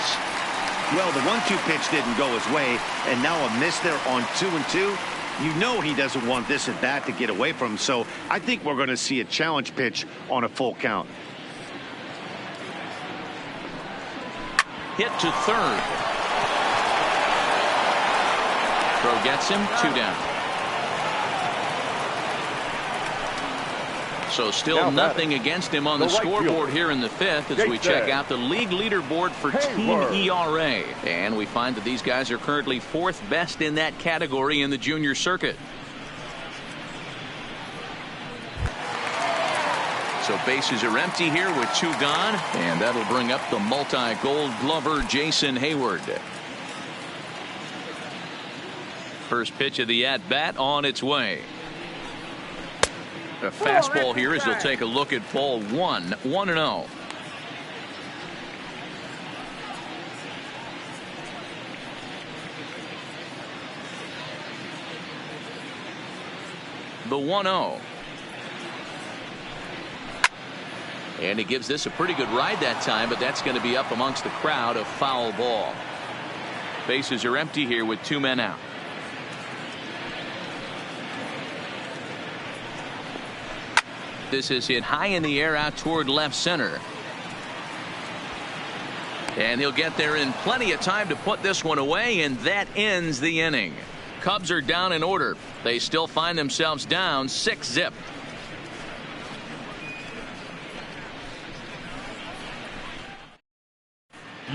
Well, the 1-2 pitch didn't go his way, and now a miss there on 2-2. You know he doesn't want this at bat to get away from him, so I think we're going to see a challenge pitch on a full count. Hit to third. Throw gets him, 2 down. So still nothing against him on the scoreboard here in the 5th as we check out the league leaderboard for team ERA. And we find that these guys are currently 4th best in that category in the junior circuit. So bases are empty here with 2 gone, and that'll bring up the multi-gold glover Jason Hayward. First pitch of the at-bat on its way. A fastball here as he'll take a look at ball 1, 1-0. The 1-0. And he gives this a pretty good ride that time, but that's going to be up amongst the crowd, a foul ball. Bases are empty here with 2 men out. This is hit high in the air out toward left center. And he'll get there in plenty of time to put this one away, and that ends the inning. Cubs are down in order. They still find themselves down 6-0.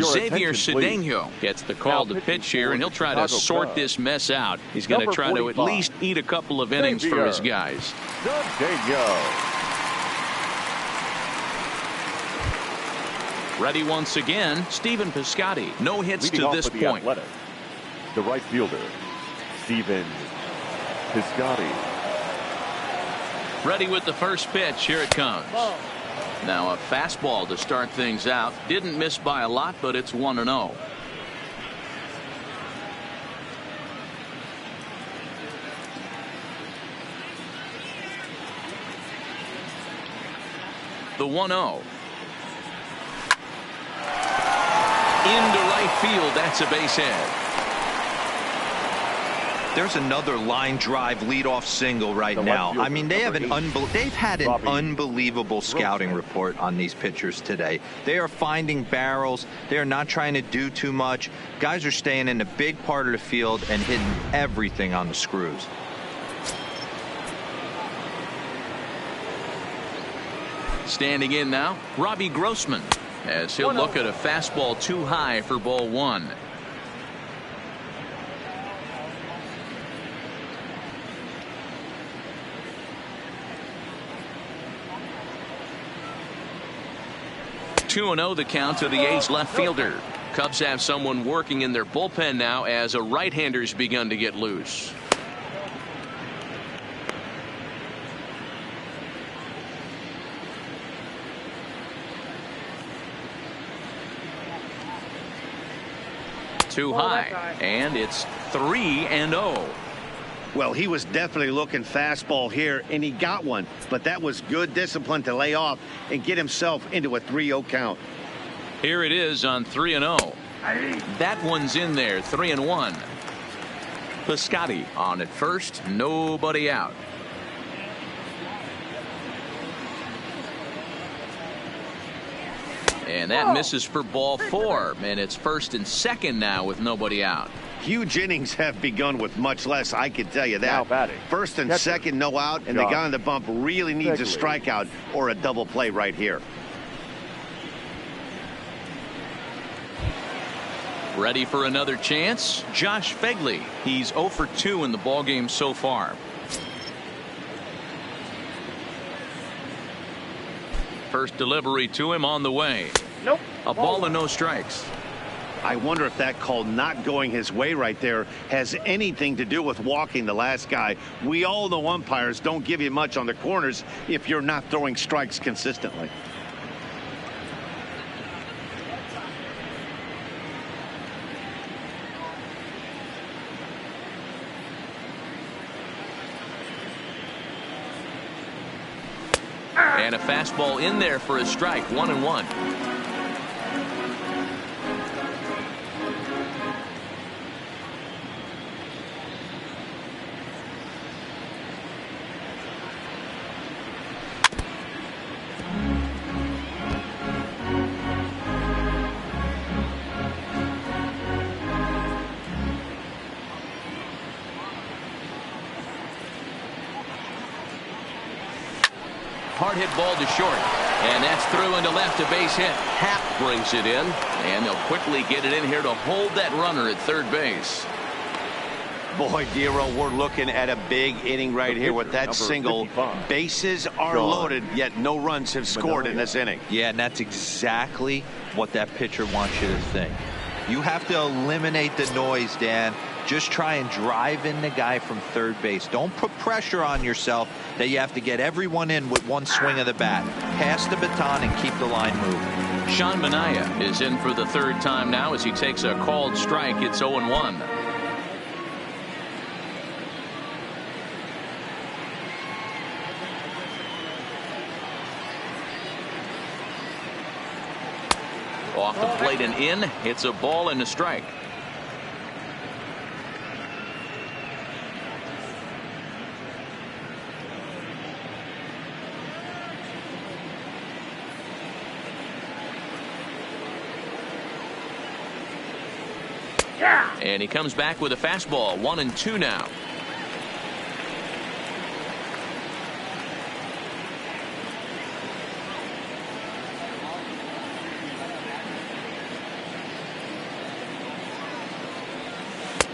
Xavier Cedeno gets the call to pitch here, and he'll try to sort this mess out. He's going to try to at least eat a couple of innings for his guys. Ready once again, Stephen Piscotty. No hits to this point. The right fielder, Stephen Piscotty. Ready with the first pitch. Here it comes. Now a fastball to start things out. Didn't miss by a lot, but it's 1-0. The 1-0. Into right field. That's a base hit. There's another line drive leadoff single right now. I mean, they've had an unbelievable scouting report on these pitchers today. They are finding barrels. They are not trying to do too much. Guys are staying in the big part of the field and hitting everything on the screws. Standing in now, Robbie Grossman, as he'll look at a fastball too high for ball 1. Two 2-0 the count to the A's left fielder. Cubs have someone working in their bullpen now as a right-hander's begun to get loose. Too high, and it's 3-0. Well, he was definitely looking fastball here, and he got one. But that was good discipline to lay off and get himself into a 3-0 count. Here it is on 3-0. That one's in there, 3-1. Piscotty on at first, nobody out. And that misses for ball 4, and it's first and second now with nobody out. Huge innings have begun with much less, I can tell you that. First and second, no out, and the guy on the bump really needs a strikeout or a double play right here. Ready for another chance? Josh Fegley. He's 0 for 2 in the ballgame so far. First delivery to him on the way. Nope. A ball and no strikes. I wonder if that call not going his way right there has anything to do with walking the last guy. We all know umpires don't give you much on the corners if you're not throwing strikes consistently. And a fastball in there for a strike, 1-1. hard hit ball to short. And that's through into left, a base hit. Happ brings it in. And they'll quickly get it in here to hold that runner at third base. Boy, Dero, we're looking at a big inning right here with that single. 55. Bases are loaded, yet no runs have scored in this inning. Yeah, and that's exactly what that pitcher wants you to think. You have to eliminate the noise, Dan. Just try and drive in the guy from third base. Don't put pressure on yourself that you have to get everyone in with one swing of the bat. Pass the baton and keep the line moving. Sean Manaea is in for the third time now as he takes a called strike. It's 0-1. Off the plate and in. It's a ball and a strike. And he comes back with a fastball. 1-2 now.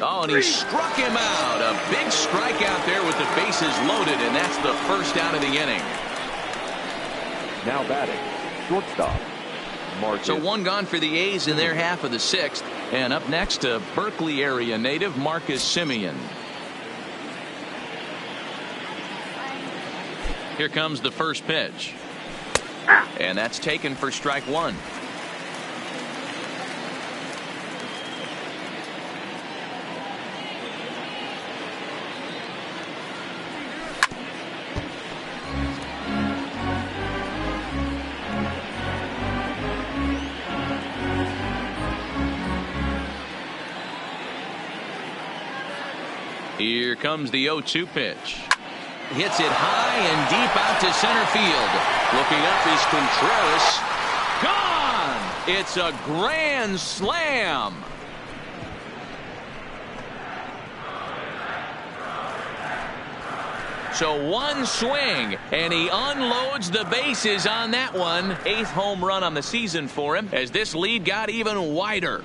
Oh, and he struck him out. A big strikeout there with the bases loaded, and that's the first out of the inning. Now batting, shortstop. Marcus. So one gone for the A's in their half of the sixth. And up next, a Berkeley area native, Marcus Semien. Here comes the first pitch. And that's taken for strike one. Here comes the 0-2 pitch. Hits it high and deep out to center field. Looking up is Contreras. Gone! It's a grand slam. So one swing, and he unloads the bases on that one. 8th home run on the season for him as this lead got even wider.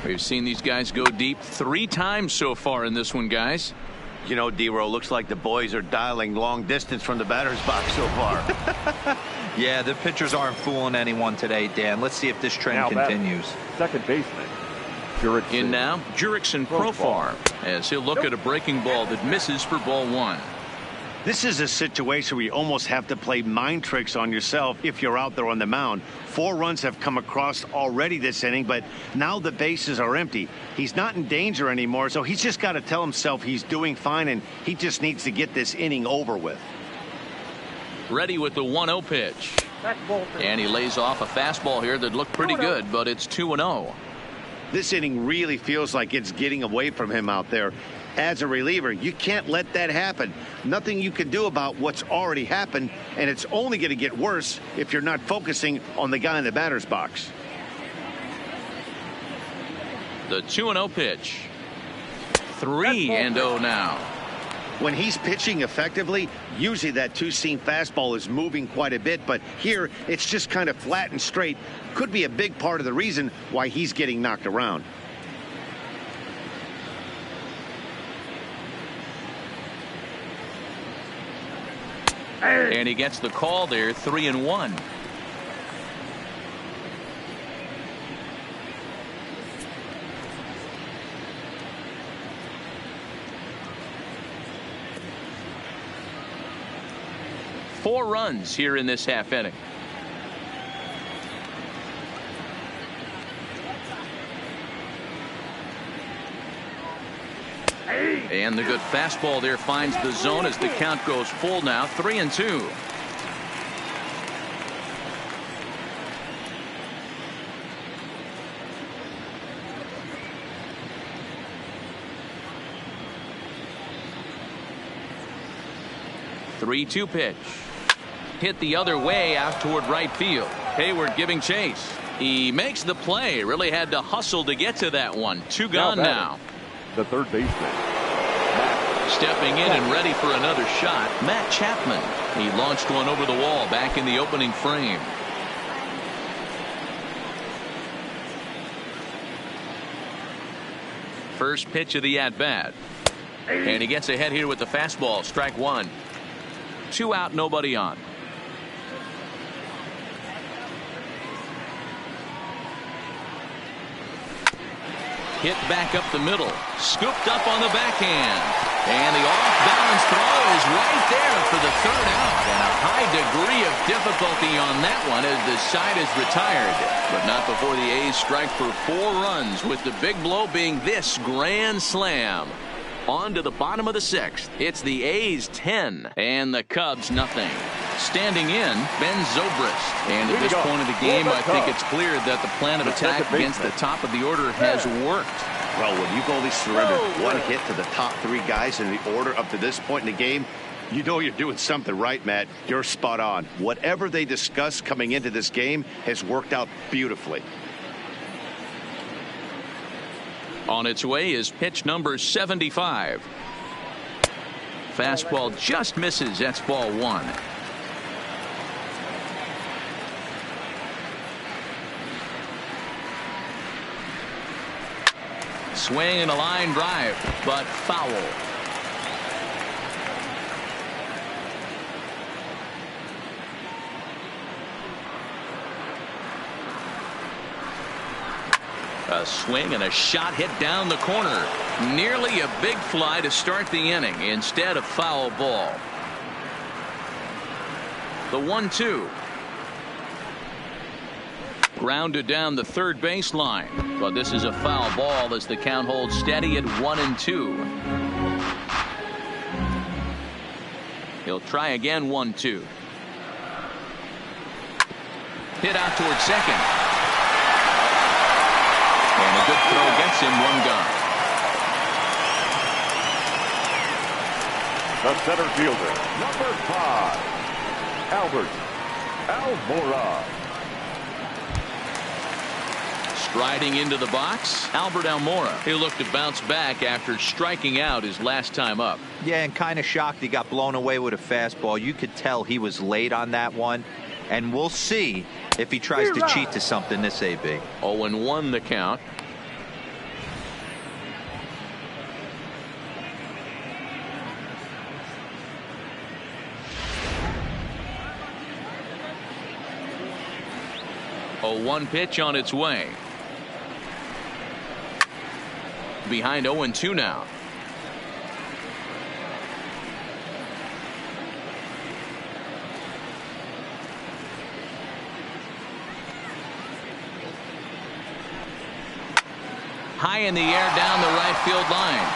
We've seen these guys go deep 3 times so far in this one, guys. You know, Dero, looks like the boys are dialing long distance from the batter's box so far. Yeah, the pitchers aren't fooling anyone today, Dan. Let's see if this trend continues. Second baseman, Jurickson. In now, Jurickson Profar, as he'll look at a breaking ball that misses for ball 1. This is a situation where you almost have to play mind tricks on yourself if you're out there on the mound. 4 runs have come across already this inning, but now the bases are empty. He's not in danger anymore, so he's just got to tell himself he's doing fine, and he just needs to get this inning over with. Ready with the 1-0 pitch. And he lays off a fastball here that looked pretty good, but it's 2-0. This inning really feels like it's getting away from him out there. As a reliever, you can't let that happen. Nothing you can do about what's already happened, and it's only going to get worse if you're not focusing on the guy in the batter's box. The 2-0 pitch. 3-0 now. When he's pitching effectively, usually that 2-seam fastball is moving quite a bit, but here it's just kind of flat and straight. Could be a big part of the reason why he's getting knocked around. And he gets the call there, 3-1. Four runs here in this half inning. And the good fastball there finds the zone as the count goes full now, 3-2. Three-two pitch. Hit the other way out toward right field. Hayward giving chase. He makes the play. Really had to hustle to get to that one. 2 gone now. The third baseman, Matt Stepping in and ready for another shot, Matt Chapman. He launched one over the wall back in the opening frame. First pitch of the at-bat. And he gets ahead here with the fastball. Strike one. 2 out, nobody on. Hit back up the middle. Scooped up on the backhand. And the off-balance throw is right there for the 3rd out. And a high degree of difficulty on that one as the side is retired. But not before the A's strike for 4 runs, with the big blow being this grand slam. On to the bottom of the 6th. It's the A's 10 and the Cubs nothing. Standing in, Ben Zobrist. And at this point of the game, I think it's clear that the plan of attack against the top of the order has worked. Well, when you've only surrendered 1 hit to the top 3 guys in the order up to this point in the game, you know you're doing something right, Matt. You're spot on. Whatever they discussed coming into this game has worked out beautifully. On its way is pitch number 75. Fastball just misses. That's ball 1. Swing and a line drive, but foul. A swing and a shot hit down the corner. Nearly a big fly to start the inning. Instead, a foul ball. The 1-2. Grounded down the third baseline. But this is a foul ball as the count holds steady at 1-2. He'll try again. 1-2. Hit out towards second. And a good throw gets him 1 gone. The center fielder, number 5, Albert Almora. Striding into the box, Albert Almora. He'll look to bounce back after striking out his last time up. Yeah, and kind of shocked he got blown away with a fastball. You could tell he was late on that one. And we'll see if he tries to cheat to something this AB. 0-1 the count. A 1 pitch on its way. Behind 0-2 now. High in the air down the right field line.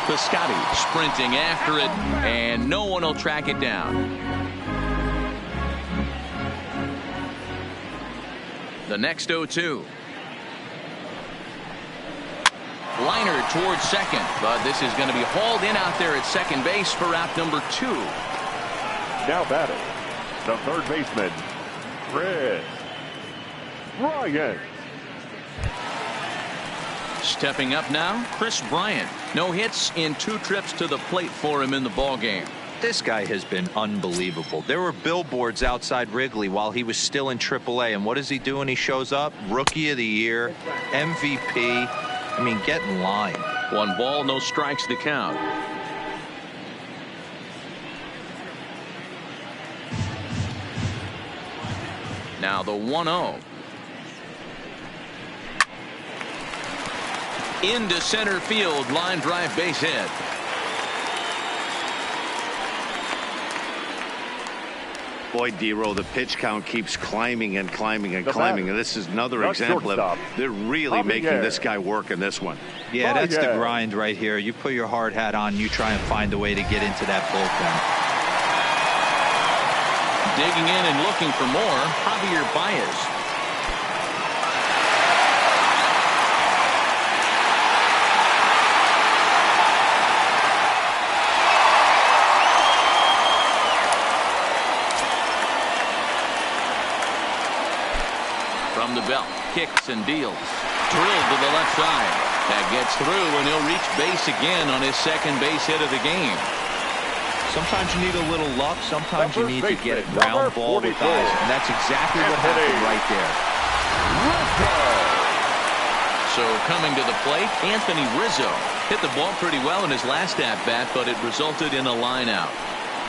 Piscotty sprinting after it, and no one will track it down. The next 0-2. Liner towards second, but this is going to be hauled in out there at second base for out number 2. Now batting, the third baseman, Chris Bryant. Stepping up now, Chris Bryant. No hits in 2 trips to the plate for him in the ballgame. This guy has been unbelievable. There were billboards outside Wrigley while he was still in AAA, and what does he do when he shows up? Rookie of the Year, MVP. I mean, get in line. 1 ball, no strikes to count. Now the 1-0. Into center field, line drive, base hit. Boy, D-Roll, the pitch count keeps climbing and climbing and climbing. And this is another example of they're really making this guy work in this one. Yeah, that's the grind right here. You put your hard hat on, you try and find a way to get into that bullpen. Digging in and looking for more, Javier Baez. From the belt, kicks and deals. drilled to the left side. That gets through, and he'll reach base again on his second base hit of the game. Sometimes you need a little luck. Sometimes you need to get a ground ball with eyes. And that's exactly what happened right there. So coming to the plate, Anthony Rizzo hit the ball pretty well in his last at-bat, but it resulted in a line out.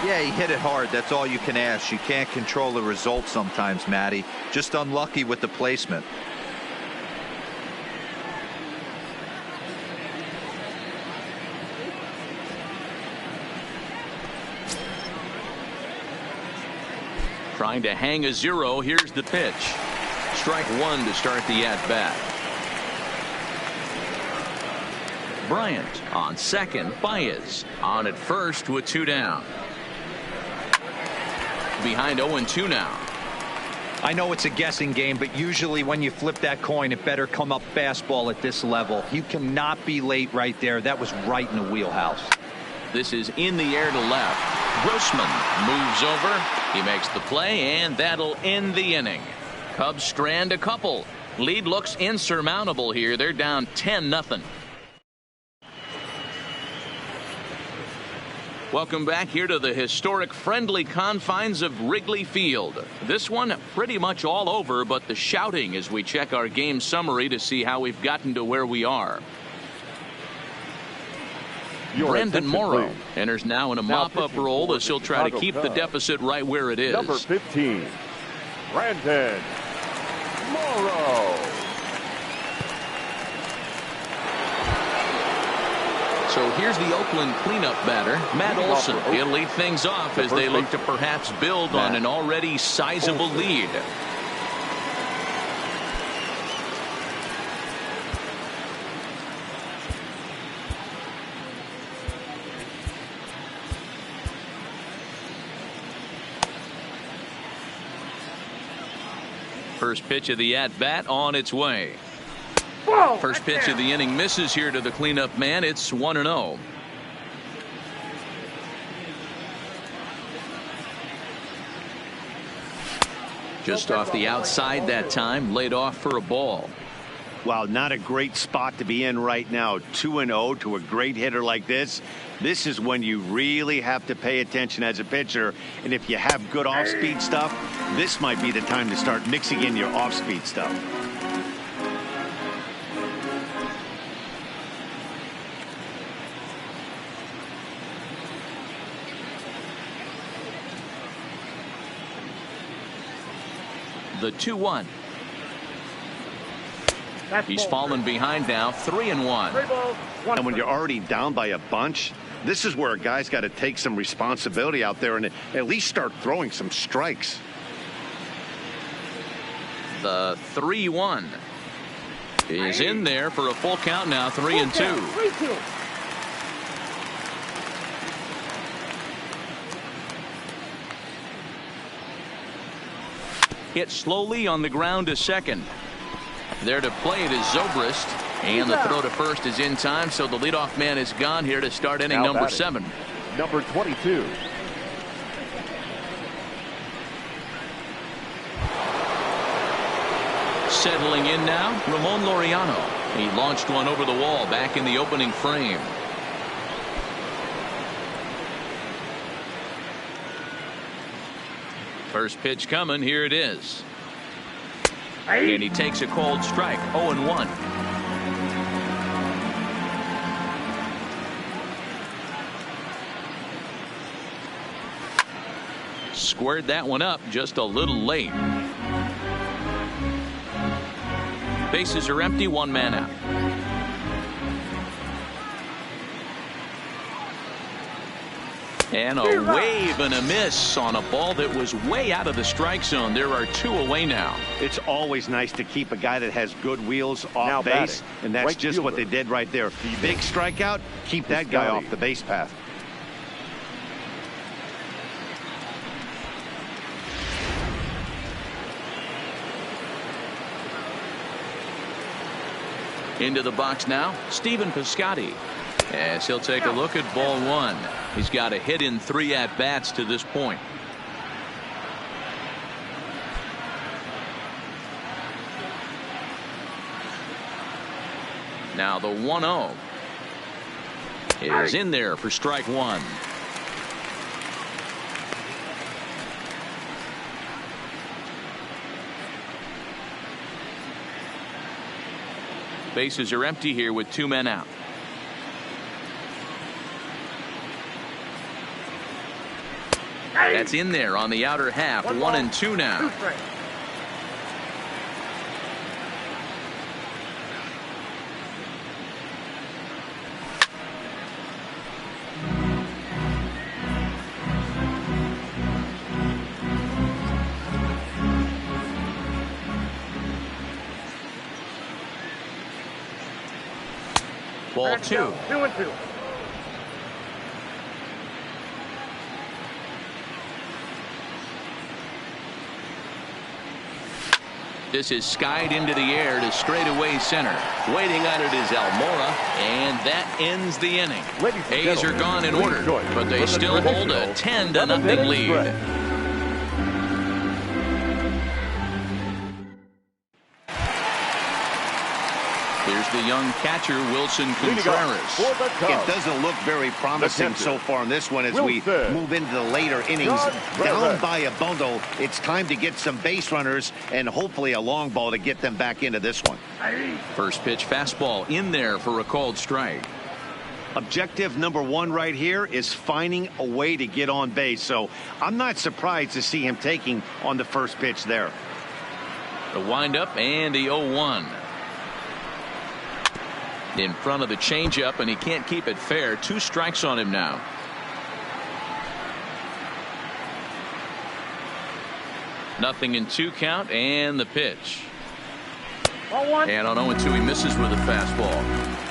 Yeah, he hit it hard. That's all you can ask. You can't control the result sometimes, Matty. Just unlucky with the placement. Trying to hang a 0. Here's the pitch. Strike 1 to start the at-bat. Bryant on second. Baez on at first with 2 down. Behind 0-2 now. I know it's a guessing game, but usually when you flip that coin, it better come up fastball at this level. You cannot be late right there. That was right in the wheelhouse. This is in the air to left. Grossman moves over. He makes the play, and that'll end the inning. Cubs strand a couple. Lead looks insurmountable here. They're down 10-0. Welcome back here to the historic friendly confines of Wrigley Field. This one pretty much all over, but the shouting as we check our game summary to see how we've gotten to where we are. Brandon Morrow enters now in a mop-up role as he'll try to keep the deficit right where it is. Number 15, Brandon Morrow. So here's the Oakland cleanup batter, Matt Olson. He'll lead things off as they look to perhaps build on an already sizable lead. First pitch of the at-bat on its way. Whoa, First pitch of the inning misses here to the cleanup man. It's 1-0. Just off the outside that time, laid off for a ball. Wow, not a great spot to be in right now. 2-0 to a great hitter like this. This is when you really have to pay attention as a pitcher. And if you have good off-speed stuff, this might be the time to start mixing in your off-speed stuff. The 2-1. He's fallen behind now, 3-1. And when you're already down by a bunch, this is where a guy's got to take some responsibility out there and at least start throwing some strikes. The 3-1 is in there for a full count now, 3-2. 3-2. Hit slowly on the ground to second. There to play it is Zobrist, and the throw to first is in time, so the leadoff man is gone here to start inning number 7. Number 22. Settling in now, Ramon Laureano. He launched one over the wall back in the opening frame. First pitch coming, here it is. And he takes a cold strike, 0-1. Squared that one up just a little late. Bases are empty, 1 man out. And a wave and a miss on a ball that was way out of the strike zone. There are 2 away now. It's always nice to keep a guy that has good wheels off base, and that's just what they did right there. Big strikeout, keep that guy off the base path. Into the box now, Stephen Piscotty. As he'll take a look at ball 1. He's got a hit in 3 at-bats to this point. Now the 1-0 is in there for strike one. Bases are empty here with 2 men out. That's in there on the outer half. 1-2 now. Ball 2. 2-2. This is skied into the air to straightaway center. Waiting on it is Almora, and that ends the inning. A's are gone in order, but they still hold a 10-0 lead. Here's the young catcher, Wilson Contreras. It doesn't look very promising so far in this one as we move into the later innings. Down by a bundle, it's time to get some base runners and hopefully a long ball to get them back into this one. First pitch fastball in there for a called strike. Objective number 1 right here is finding a way to get on base. So I'm not surprised to see him taking on the first pitch there. The windup and the 0-1. In front of the changeup, and he can't keep it fair. 2 strikes on him now. Nothing in 2 count, and the pitch. And on 0-2, he misses with a fastball.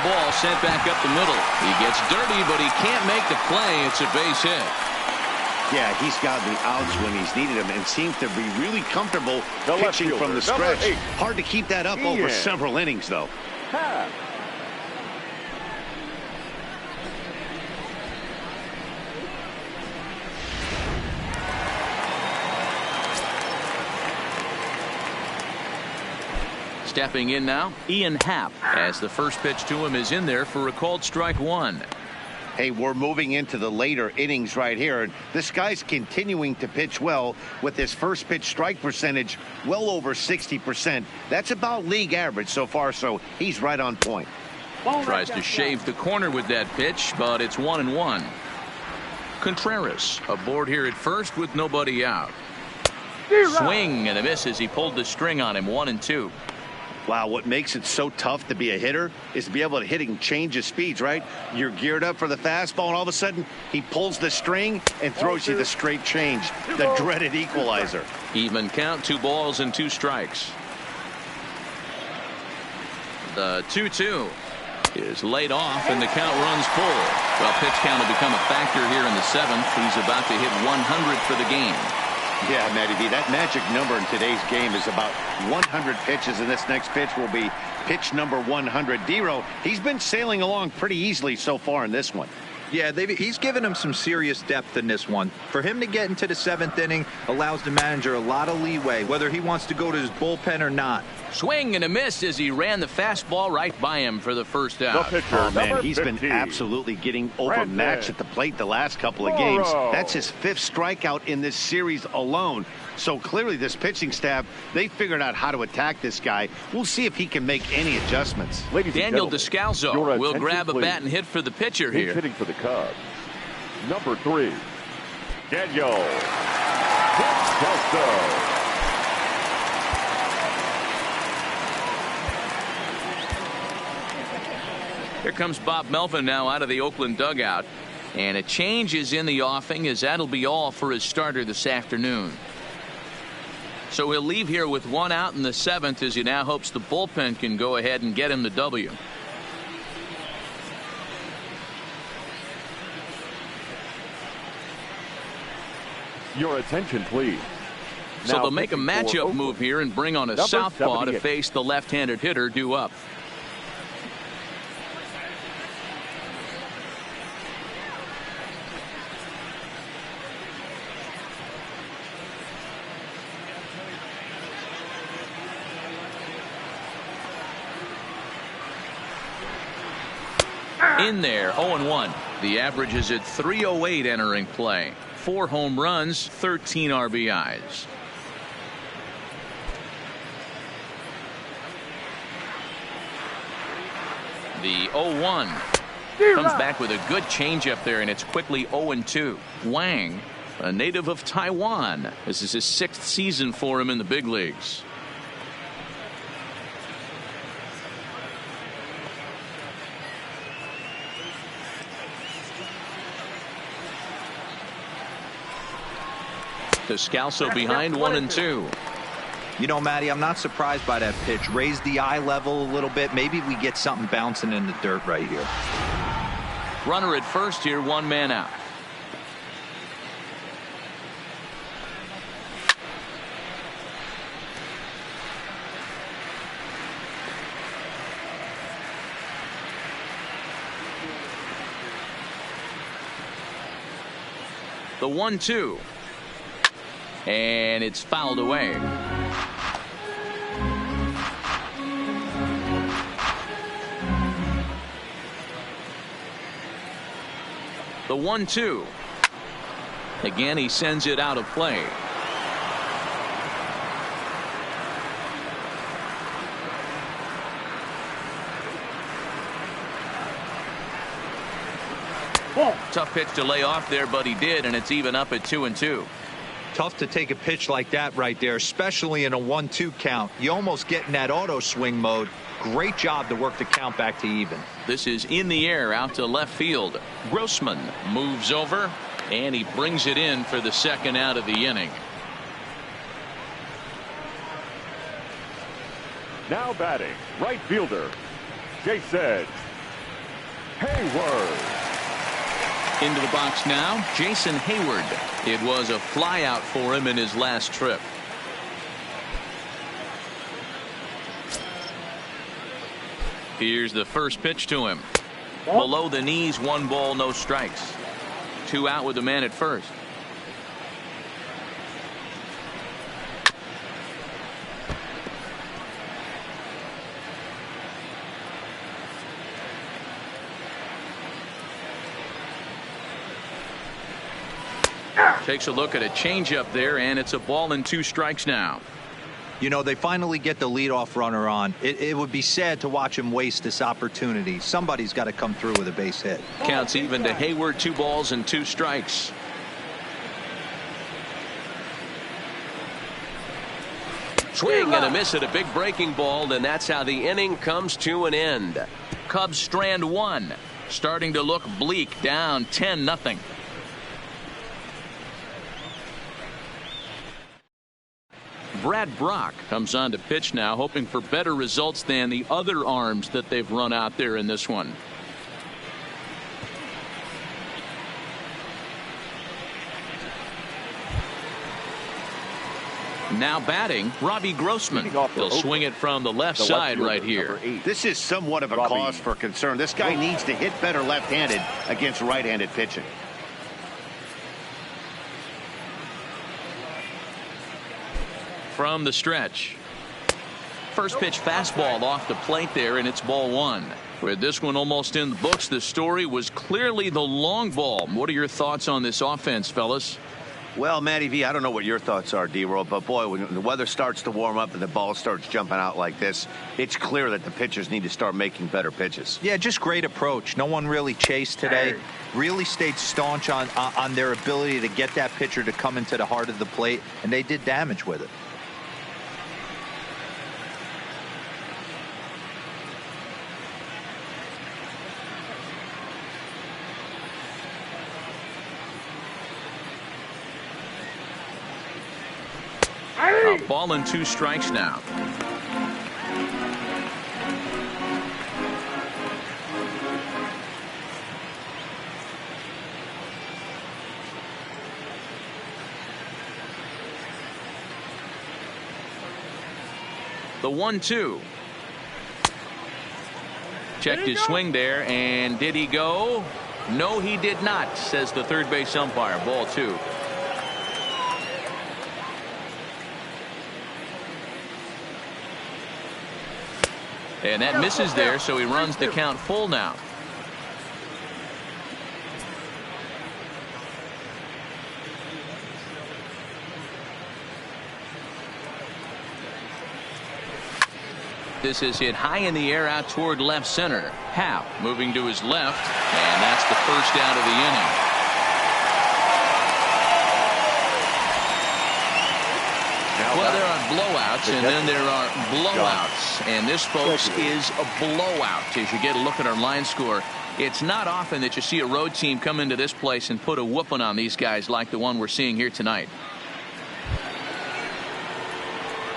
Ball sent back up the middle. He gets dirty, but he can't make the play. It's a base hit. Yeah, he's gotten the outs when he's needed them and seems to be really comfortable pitching from the stretch. Hard to keep that up over several innings, though. Stepping in now, Ian Happ, as the first pitch to him is in there for a called strike one. Hey, we're moving into the later innings right here. And this guy's continuing to pitch well with his first pitch strike percentage well over 60%. That's about league average so far, so he's right on point. Tries to shave the corner with that pitch, but it's 1-1. Contreras aboard here at first with nobody out. Swing and a miss as he pulled the string on him. 1-2. Wow, what makes it so tough to be a hitter is to be able to hit and change his speeds, right? You're geared up for the fastball, and all of a sudden, he pulls the string and throws you the straight change, the dreaded equalizer. Even count, 2 balls and 2 strikes. The 2-2 is laid off, and the count runs full. Well, pitch count will become a factor here in the 7th. He's about to hit 100 for the game. Yeah, Matty B, that magic number in today's game is about 100 pitches, and this next pitch will be pitch number 100. Dero, he's been sailing along pretty easily so far in this one. Yeah, he's given him some serious depth in this one. For him to get into the 7th inning allows the manager a lot of leeway, whether he wants to go to his bullpen or not. Swing and a miss as he ran the fastball right by him for the first out. Oh, man, he's been absolutely getting overmatched at the plate the last couple of games. That's his 5th strikeout in this series alone. So clearly this pitching staff, they figured out how to attack this guy. We'll see if he can make any adjustments. Daniel Descalso will grab a bat and hit for the pitcher here. He's hitting for the Cubs. Number 3, Daniel Descalso. Here comes Bob Melvin now out of the Oakland dugout. And a change is in the offing, as that'll be all for his starter this afternoon. So he'll leave here with 1 out in the 7th as he now hopes the bullpen can go ahead and get him the W. Your attention, please. So they'll make a matchup move here and bring on a southpaw to face the left-handed hitter due up. In there, 0-1. The average is at .308 entering play. 4 home runs, 13 RBIs. The 0-1 comes back with a good changeup there, and it's quickly 0-2. Wang, a native of Taiwan. This is his 6th season for him in the big leagues. Descalso behind 1-2. You know, Matty, I'm not surprised by that pitch. Raise the eye level a little bit. Maybe we get something bouncing in the dirt right here. Runner at first here, 1 man out. The 1-2. And it's fouled away. The 1-2. Again, he sends it out of play. Tough pitch to lay off there, but he did, and it's even up at 2-2. Tough to take a pitch like that right there, especially in a 1-2 count. You almost get in that auto swing mode. Great job to work the count back to even. This is in the air out to left field. Grossman moves over, and he brings it in for the 2nd out of the inning. Now batting, right fielder, Jason Hayward. Into the box now, Jason Hayward. It was a flyout for him in his last trip. Here's the first pitch to him. Below the knees, 1 ball, no strikes. 2 out with the man at first. Takes a look at a changeup there, and it's a ball and 2 strikes now. You know, they finally get the leadoff runner on. It would be sad to watch him waste this opportunity. Somebody's got to come through with a base hit. Counts even to Hayward, 2 balls and 2 strikes. Swing and a miss at a big breaking ball, and that's how the inning comes to an end. Cubs strand 1, starting to look bleak, down 10-0. Brad Brock comes on to pitch now, hoping for better results than the other arms that they've run out there in this one. Now batting, Robbie Grossman. He'll swing it from the left side right here. This is somewhat of a cause for concern. This guy needs to hit better left-handed against right-handed pitching. From the stretch. First pitch fastball off the plate there, and it's ball 1. With this one almost in the books, the story was clearly the long ball. What are your thoughts on this offense, fellas? Well, Matty V, I don't know what your thoughts are, D-Roll, but boy, when the weather starts to warm up and the ball starts jumping out like this, it's clear that the pitchers need to start making better pitches. Yeah, just great approach. No one really chased today. Really stayed staunch on their ability to get that pitcher to come into the heart of the plate, and they did damage with it. A ball and 2 strikes now. The 1-2. Checked his swing there, and did he go? No, he did not, says the third base umpire. Ball 2. And that misses there, so he runs the count full now. This is hit high in the air out toward left center. Hallo moving to his left, and that's the first out of the inning. Well, there are blowouts, and then there are blowouts. And this, folks, is a blowout. As you get a look at our line score, it's not often that you see a road team come into this place and put a whooping on these guys like the one we're seeing here tonight.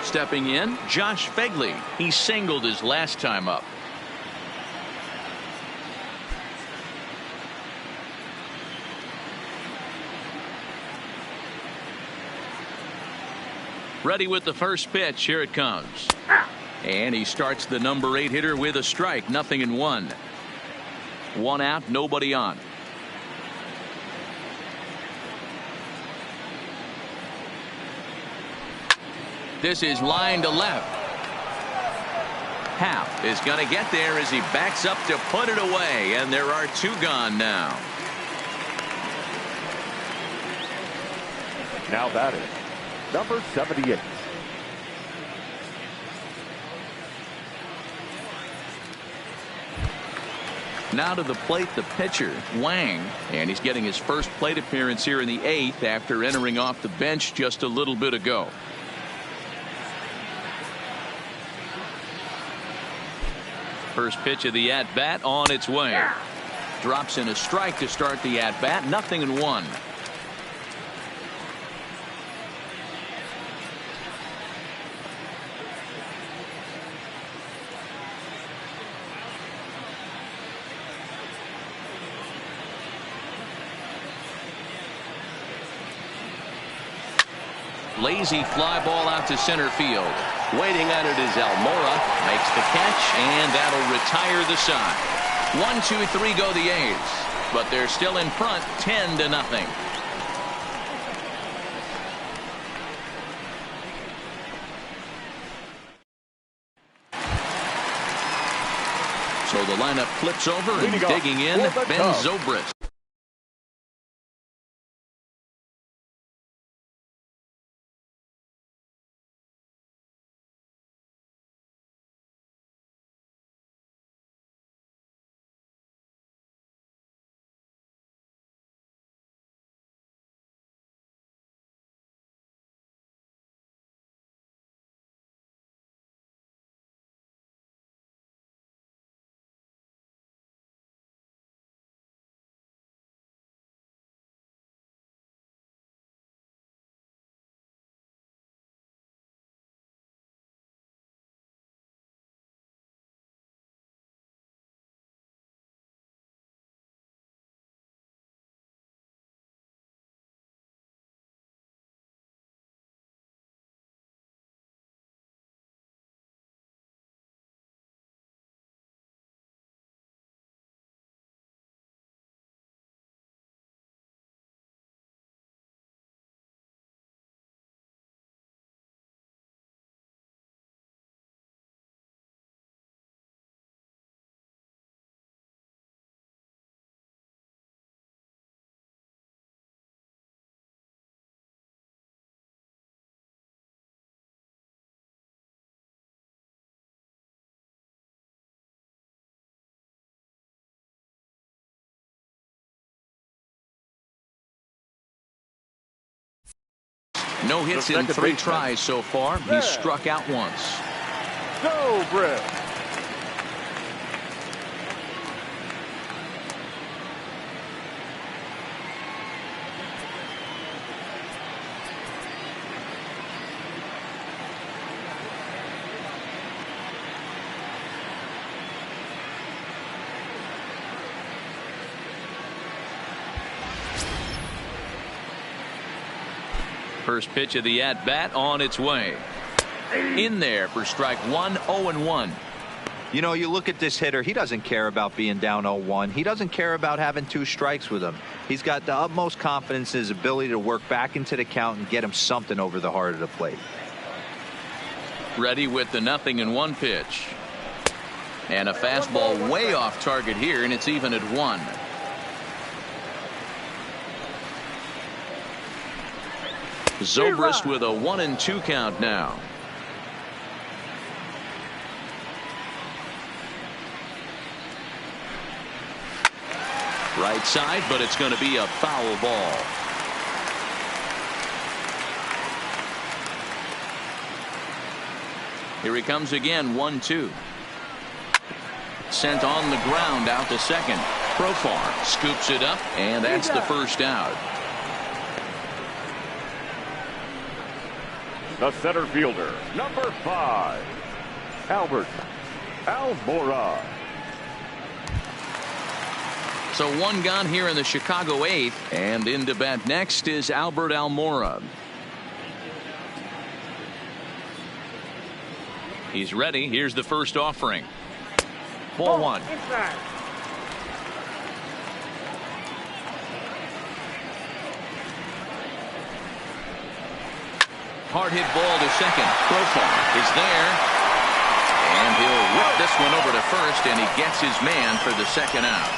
Stepping in, Josh Fegley. He singled his last time up. Ready with the first pitch. Here it comes. And he starts the number 8 hitter with a strike. 0-1. 1 out, nobody on. This is line to left. Hallo is going to get there as he backs up to put it away, and there are 2 gone now. Now batting, number 78. Now to the plate, the pitcher, Wang, and he's getting his first plate appearance here in the 8th after entering off the bench just a little bit ago. First pitch of the at-bat on its way. Drops in a strike to start the at-bat. 0-1. Lazy fly ball out to center field. Waiting on it is Almora. Makes the catch, and that'll retire the side. 1-2-3 go the A's, but they're still in front, 10-0. So the lineup flips over, and digging in, Ben Zobrist. No hits in 3 tries so far. He's struck out once. Zobrist. First pitch of the at-bat on its way. In there for strike one, 0-1. You know, you look at this hitter, he doesn't care about being down 0-1. He doesn't care about having 2 strikes with him. He's got the utmost confidence in his ability to work back into the count and get him something over the heart of the plate. Ready with the 0-1 pitch. And a fastball way off target here, and it's even at 1. Zobrist with a 1-2 count now. Right side, but it's going to be a foul ball. Here he comes again, 1-2. Sent on the ground out to second. Profar scoops it up, and that's the first out. The center fielder, number 5, Albert Almora. So 1 gone here in the Chicago 8th, and in to bat next is Albert Almora. He's ready. Here's the first offering. Ball 1. Inside. Hard hit ball to second. Profar is there, and he'll whip this one over to first, and he gets his man for the second out.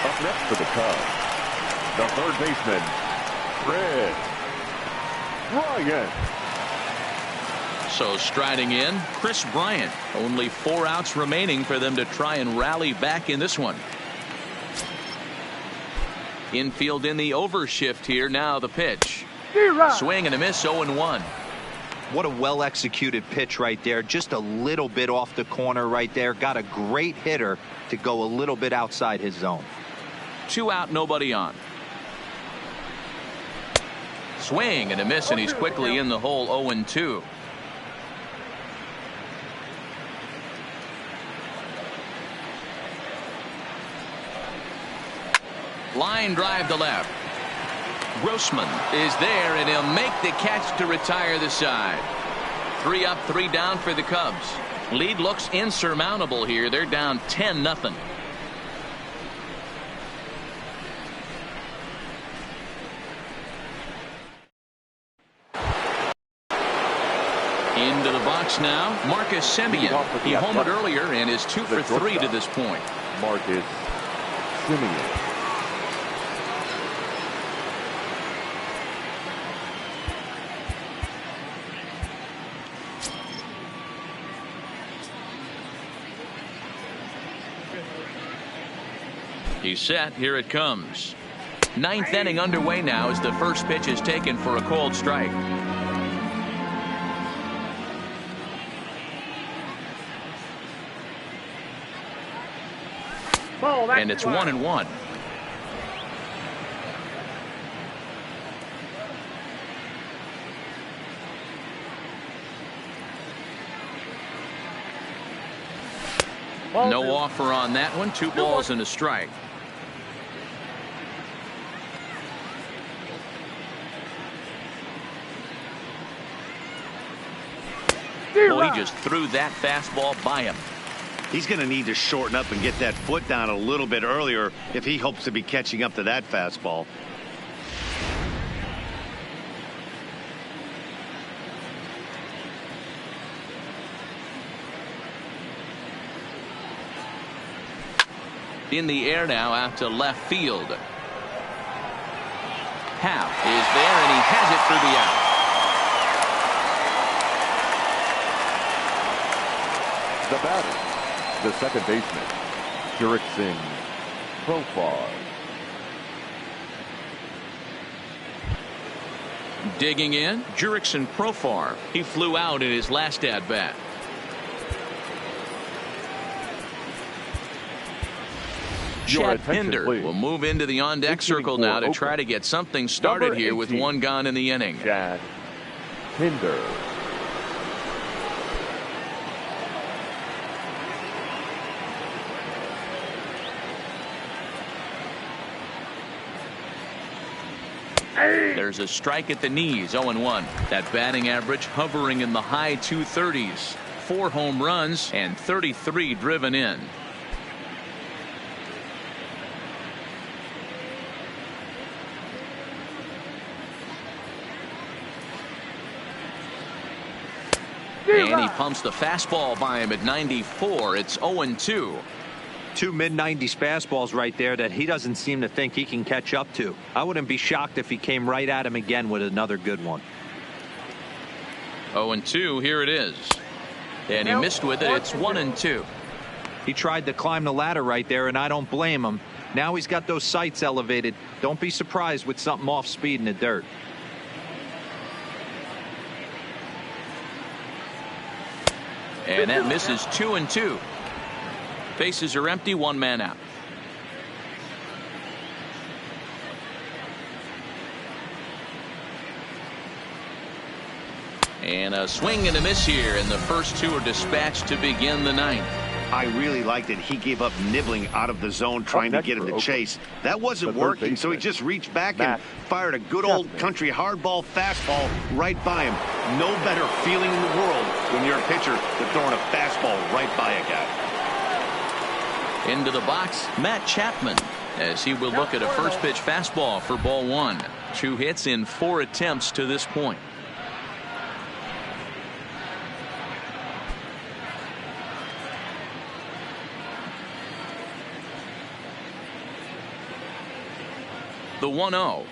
Up next for the Cubs, the third baseman, Chris Bryant. So striding in, Chris Bryant. Only 4 outs remaining for them to try and rally back in this one. Infield in the overshift here. Now the pitch. Swing and a miss, 0-1. What a well executed pitch right there. Just a little bit off the corner right there. Got a great hitter to go a little bit outside his zone. 2 out, nobody on. Swing and a miss, and he's quickly in the hole, 0-2. Line drive to left. Grossman is there, and he'll make the catch to retire the side. 3 up, 3 down for the Cubs. Lead looks insurmountable here. They're down 10-0. Into the box now, Marcus Semien. He homered earlier and is 2 for 3 to this point. Marcus Semien. He's set. Here it comes. 9th inning underway now as the first pitch is taken for a called strike. And it's 1-1. No offer on that one. 2 balls and a strike. Well, he just threw that fastball by him. He's going to need to shorten up and get that foot down a little bit earlier if he hopes to be catching up to that fastball. In the air now out to left field. Half is there, and he has it for the out. The batter, the second baseman, Jurickson Profar. Digging in, Jurickson Profar. He flew out in his last at-bat. Chad Pinder will move into the on-deck circle now to try to get something started here with 1 gone in the inning. Chad Pinder. There's a strike at the knees, 0-1. That batting average hovering in the high 230s. 4 home runs and 33 driven in. And he pumps the fastball by him at 94. It's 0-2. 2 mid-90s fastballs right there that he doesn't seem to think he can catch up to. I wouldn't be shocked if he came right at him again with another good one. 0-2, here it is. And he missed with it. It's 1-2. He tried to climb the ladder right there, and I don't blame him. Now he's got those sights elevated. Don't be surprised with something off speed in the dirt. And that misses 2-2. Bases are empty, 1 man out. And a swing and a miss here, and the first 2 are dispatched to begin the 9th. I really liked it. He gave up nibbling out of the zone, trying to get him to chase. That wasn't working, so he just reached back and fired a good old country hardball fastball right by him. No better feeling in the world when you're a pitcher than throwing a fastball right by a guy. Into the box, Matt Chapman, as he will look at a first pitch fastball for ball 1. 2 hits in 4 attempts to this point. The 1-0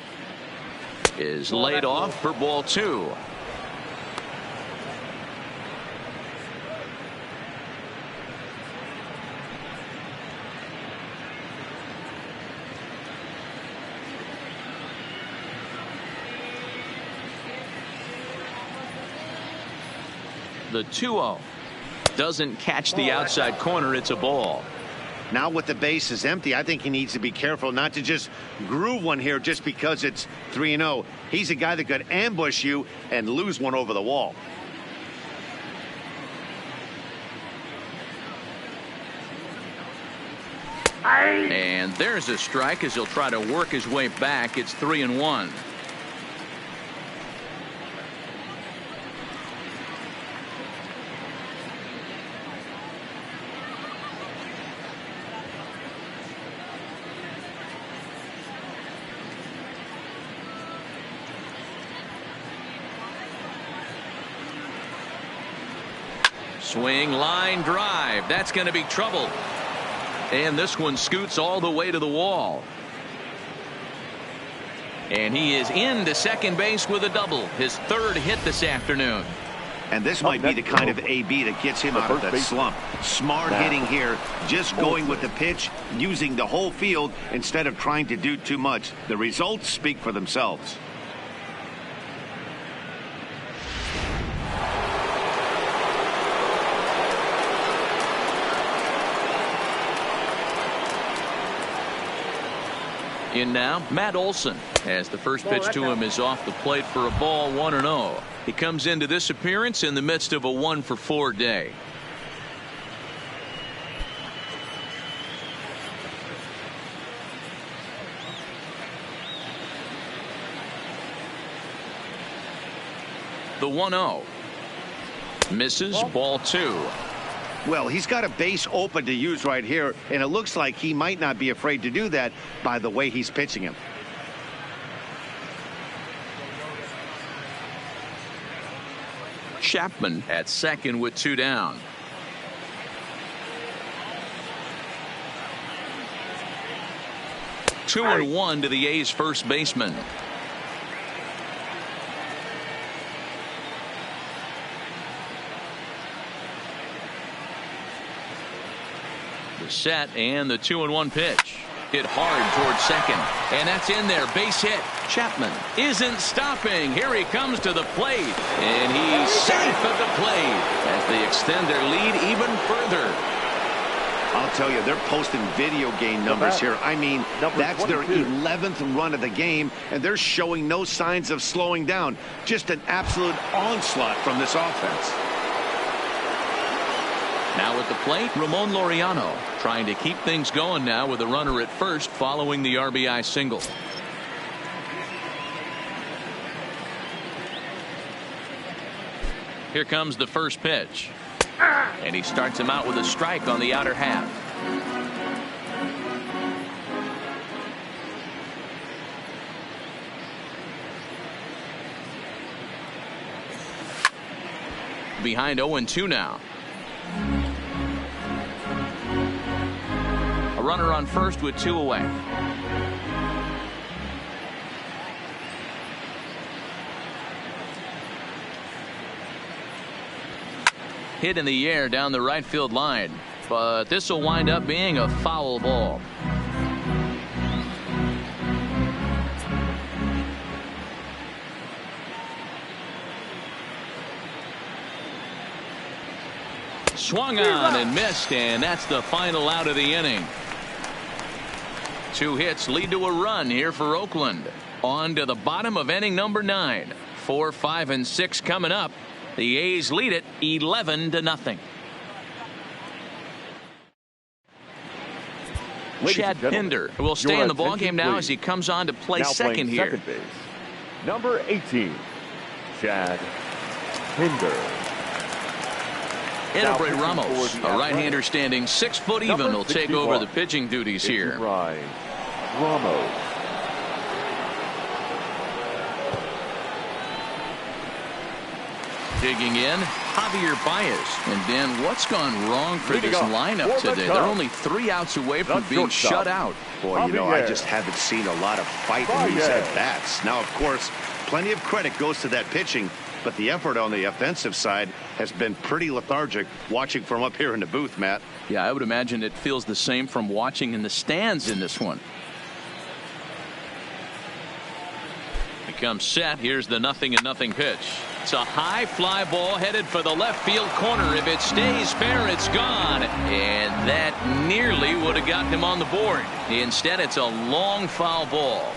is laid off for ball 2. The 2-0 doesn't catch the outside corner. It's a ball. Now with the base is empty, I think he needs to be careful not to just groove one here just because it's 3-0. He's a guy that could ambush you and lose one over the wall. And there's a strike as he'll try to work his way back. It's 3-1. Swing, line drive. That's going to be trouble. And this one scoots all the way to the wall. And he is into second base with a double. His 3rd hit this afternoon. And this might be the kind of AB that gets him out of that slump. Smart hitting here, just going with the pitch, using the whole field instead of trying to do too much. The results speak for themselves. In now, Matt Olson, as the first pitch to him is off the plate for a ball, 1-0. He comes into this appearance in the midst of a 1-for-4 day. The 1-0 misses, ball 2. Well, he's got a base open to use right here, and it looks like he might not be afraid to do that by the way he's pitching him. Chapman at second with 2 down. Two and 1 to the A's first baseman. Set and the 2-1 pitch. Hit hard towards second, and that's in there. Base hit. Chapman isn't stopping. Here he comes to the plate, and he's safe at the plate as they extend their lead even further. I'll tell you, they're posting video game numbers here. I mean, that's their 11th run of the game, and they're showing no signs of slowing down. Just an absolute onslaught from this offense. Now at the plate, Ramon Laureano trying to keep things going now with a runner at first following the RBI single. Here comes the first pitch. And he starts him out with a strike on the outer half. Behind 0-2 now. A runner on first with 2 away. Hit in the air down the right field line, but this will wind up being a foul ball. Swung on and missed, and that's the final out of the inning. 2 hits lead to a run here for Oakland. On to the bottom of inning number 9. 4, 5, and 6 coming up. The A's lead it 11-0. Chad Pinder will stay in the ballgame now as he comes on to play second here. Second base, number 18, Chad Pinder. Edilbert Ramos, a right-hander standing 6 foot even, will take over the pitching duties here. Ramos. Digging in, Javier Baez. And Dan, what's gone wrong for this lineup today? They're only 3 outs away from being shut out. Boy, you know, I just haven't seen a lot of fight in these at-bats. Now, of course, plenty of credit goes to that pitching, but the effort on the offensive side has been pretty lethargic watching from up here in the booth, Matt. Yeah, I would imagine it feels the same from watching in the stands in this one. He comes set. Here's the 0-0 pitch. It's a high fly ball headed for the left field corner. If it stays fair, it's gone. And that nearly would have gotten him on the board. Instead, it's a long foul ball.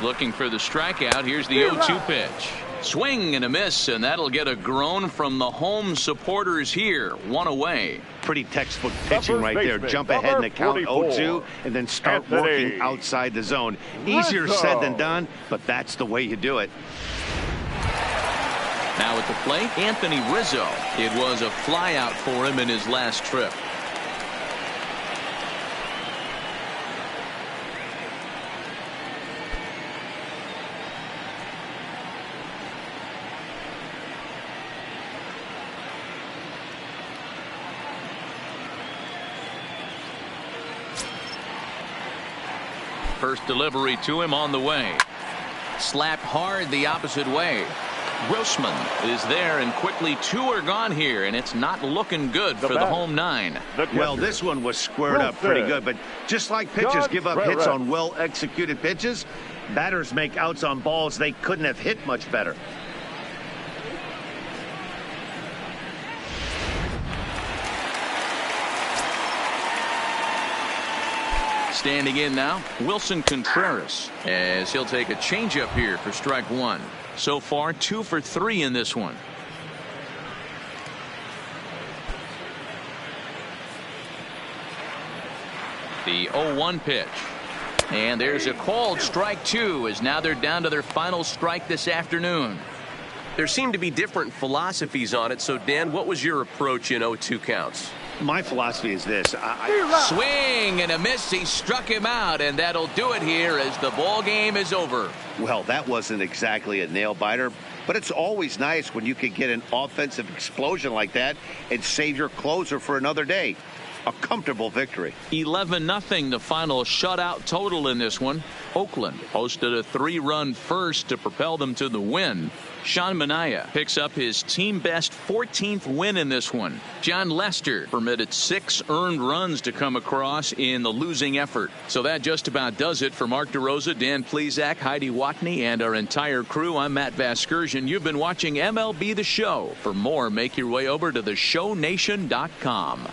Looking for the strikeout. Here's the 0-2 pitch. Swing and a miss, and that'll get a groan from the home supporters here. 1 away. Pretty textbook pitching right there. Jump ahead in the count 0-2 and then start working outside the zone. Easier said than done, but that's the way you do it. Now at the plate, Anthony Rizzo. It was a fly out for him in his last trip. First delivery to him on the way. Slapped hard the opposite way. Grossman is there, and quickly 2 are gone here, and it's not looking good for the home 9. Well, this one was squared up pretty good, but just like pitchers give up hits on well-executed pitches, batters make outs on balls they couldn't have hit much better. Standing in now, Wilson Contreras, as he'll take a changeup here for strike 1. So far, 2 for 3 in this one. The 0-1 pitch. And there's a called strike 2, as now they're down to their final strike this afternoon. There seem to be different philosophies on it. So, Dan, what was your approach in 0-2 counts? My philosophy is this. Swing and a miss. He struck him out, and that'll do it here as the ball game is over. Well, that wasn't exactly a nail biter, but it's always nice when you can get an offensive explosion like that and save your closer for another day. A comfortable victory. 11-0 the final shutout total in this one. Oakland posted a 3-run first to propel them to the win. Sean Manaea picks up his team best 14th win in this one. John Lester permitted 6 earned runs to come across in the losing effort. So that just about does it for Mark DeRosa, Dan Plesac, Heidi Watney, and our entire crew. I'm Matt Vasgersian. You've been watching MLB The Show. For more, make your way over to theshownation.com.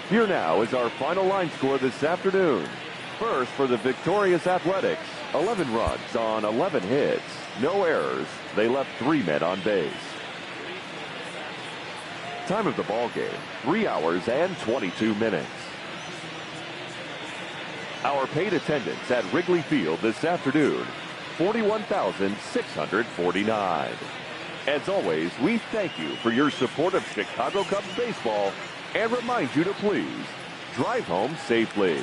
Here now is our final line score this afternoon. First for the victorious Athletics, 11 runs on 11 hits. No errors. They left 3 men on base. Time of the ball game, 3 hours and 22 minutes. Our paid attendance at Wrigley Field this afternoon, 41,649. As always, we thank you for your support of Chicago Cubs baseball and remind you to please drive home safely.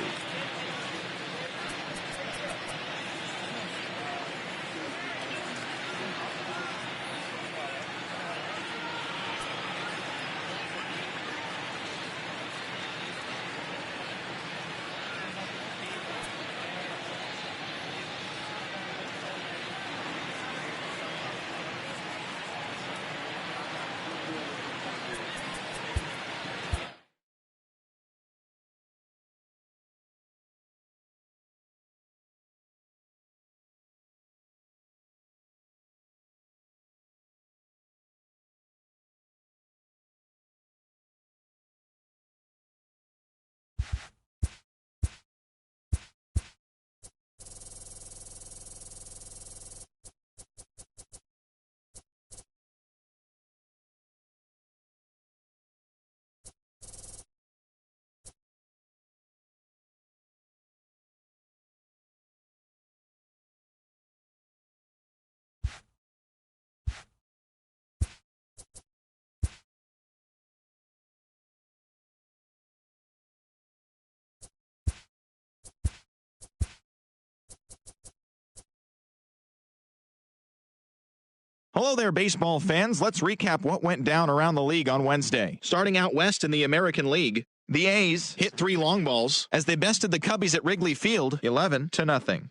Hello there, baseball fans. Let's recap what went down around the league on Wednesday. Starting out west in the American League, the A's hit 3 long balls as they bested the Cubbies at Wrigley Field 11-0.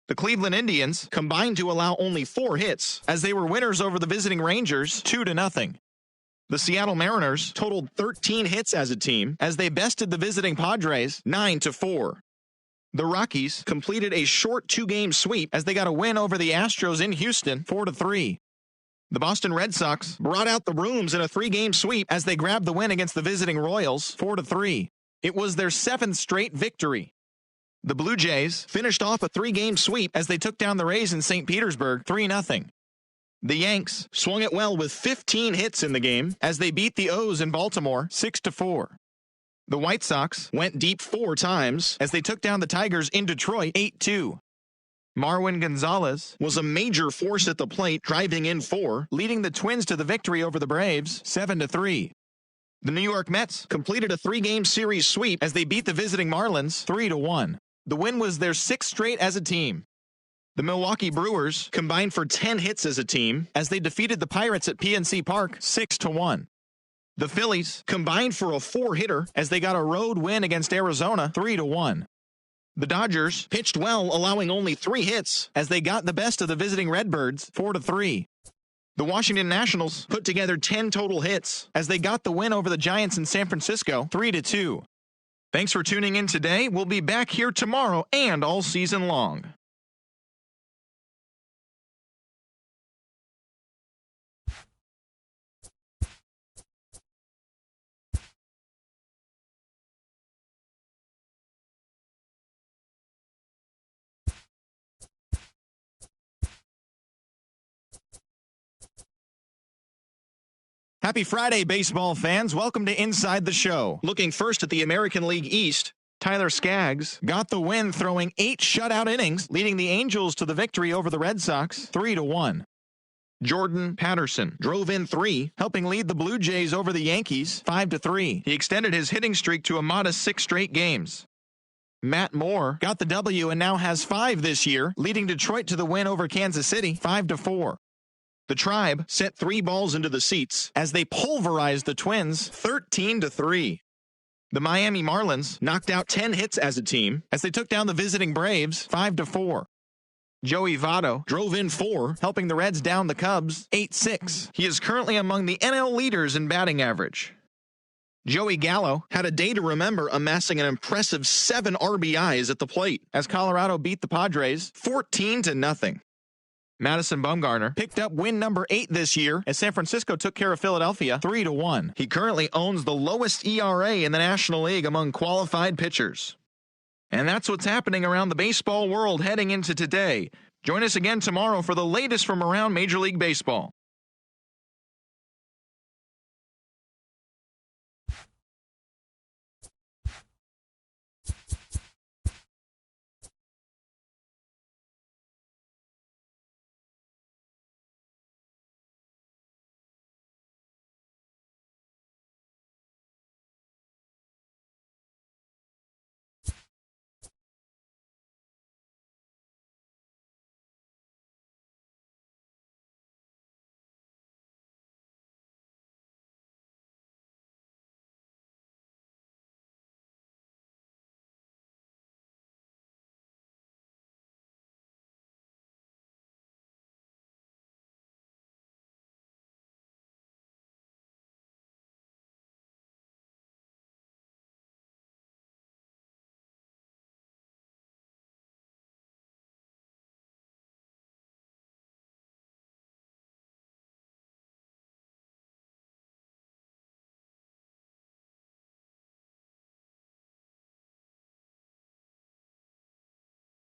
The Cleveland Indians combined to allow only 4 hits as they were winners over the visiting Rangers 2-0. The Seattle Mariners totaled 13 hits as a team as they bested the visiting Padres 9-4. The Rockies completed a short 2-game sweep as they got a win over the Astros in Houston 4-3. The Boston Red Sox brought out the brooms in a 3-game sweep as they grabbed the win against the visiting Royals 4-3. It was their 7th straight victory. The Blue Jays finished off a 3-game sweep as they took down the Rays in St. Petersburg 3-0. The Yanks swung it well with 15 hits in the game as they beat the O's in Baltimore 6-4. The White Sox went deep 4 times as they took down the Tigers in Detroit 8-2. Marwin Gonzalez was a major force at the plate, driving in 4, leading the Twins to the victory over the Braves 7-3. The New York Mets completed a 3-game series sweep as they beat the visiting Marlins 3-1. The win was their 6th straight as a team. The Milwaukee Brewers combined for 10 hits as a team as they defeated the Pirates at PNC Park 6-1. The Phillies combined for a 4-hitter as they got a road win against Arizona 3-1. The Dodgers pitched well, allowing only 3 hits as they got the best of the visiting Redbirds 4-3. The Washington Nationals put together 10 total hits as they got the win over the Giants in San Francisco 3-2. Thanks for tuning in today. We'll be back here tomorrow and all season long. Happy Friday, baseball fans. Welcome to Inside the Show. Looking first at the American League East, Tyler Skaggs got the win throwing 8 shutout innings, leading the Angels to the victory over the Red Sox 3-1. Jordan Patterson drove in 3, helping lead the Blue Jays over the Yankees 5-3. He extended his hitting streak to a modest 6 straight games. Matt Moore got the W and now has 5 this year, leading Detroit to the win over Kansas City 5-4. The Tribe sent 3 balls into the seats as they pulverized the Twins 13-3. The Miami Marlins knocked out 10 hits as a team as they took down the visiting Braves 5-4. Joey Votto drove in 4, helping the Reds down the Cubs 8-6. He is currently among the NL leaders in batting average. Joey Gallo had a day to remember, amassing an impressive 7 RBIs at the plate as Colorado beat the Padres 14-0. Madison Bumgarner picked up win number 8 this year as San Francisco took care of Philadelphia 3-1. He currently owns the lowest ERA in the National League among qualified pitchers. And that's what's happening around the baseball world heading into today. Join us again tomorrow for the latest from around Major League Baseball.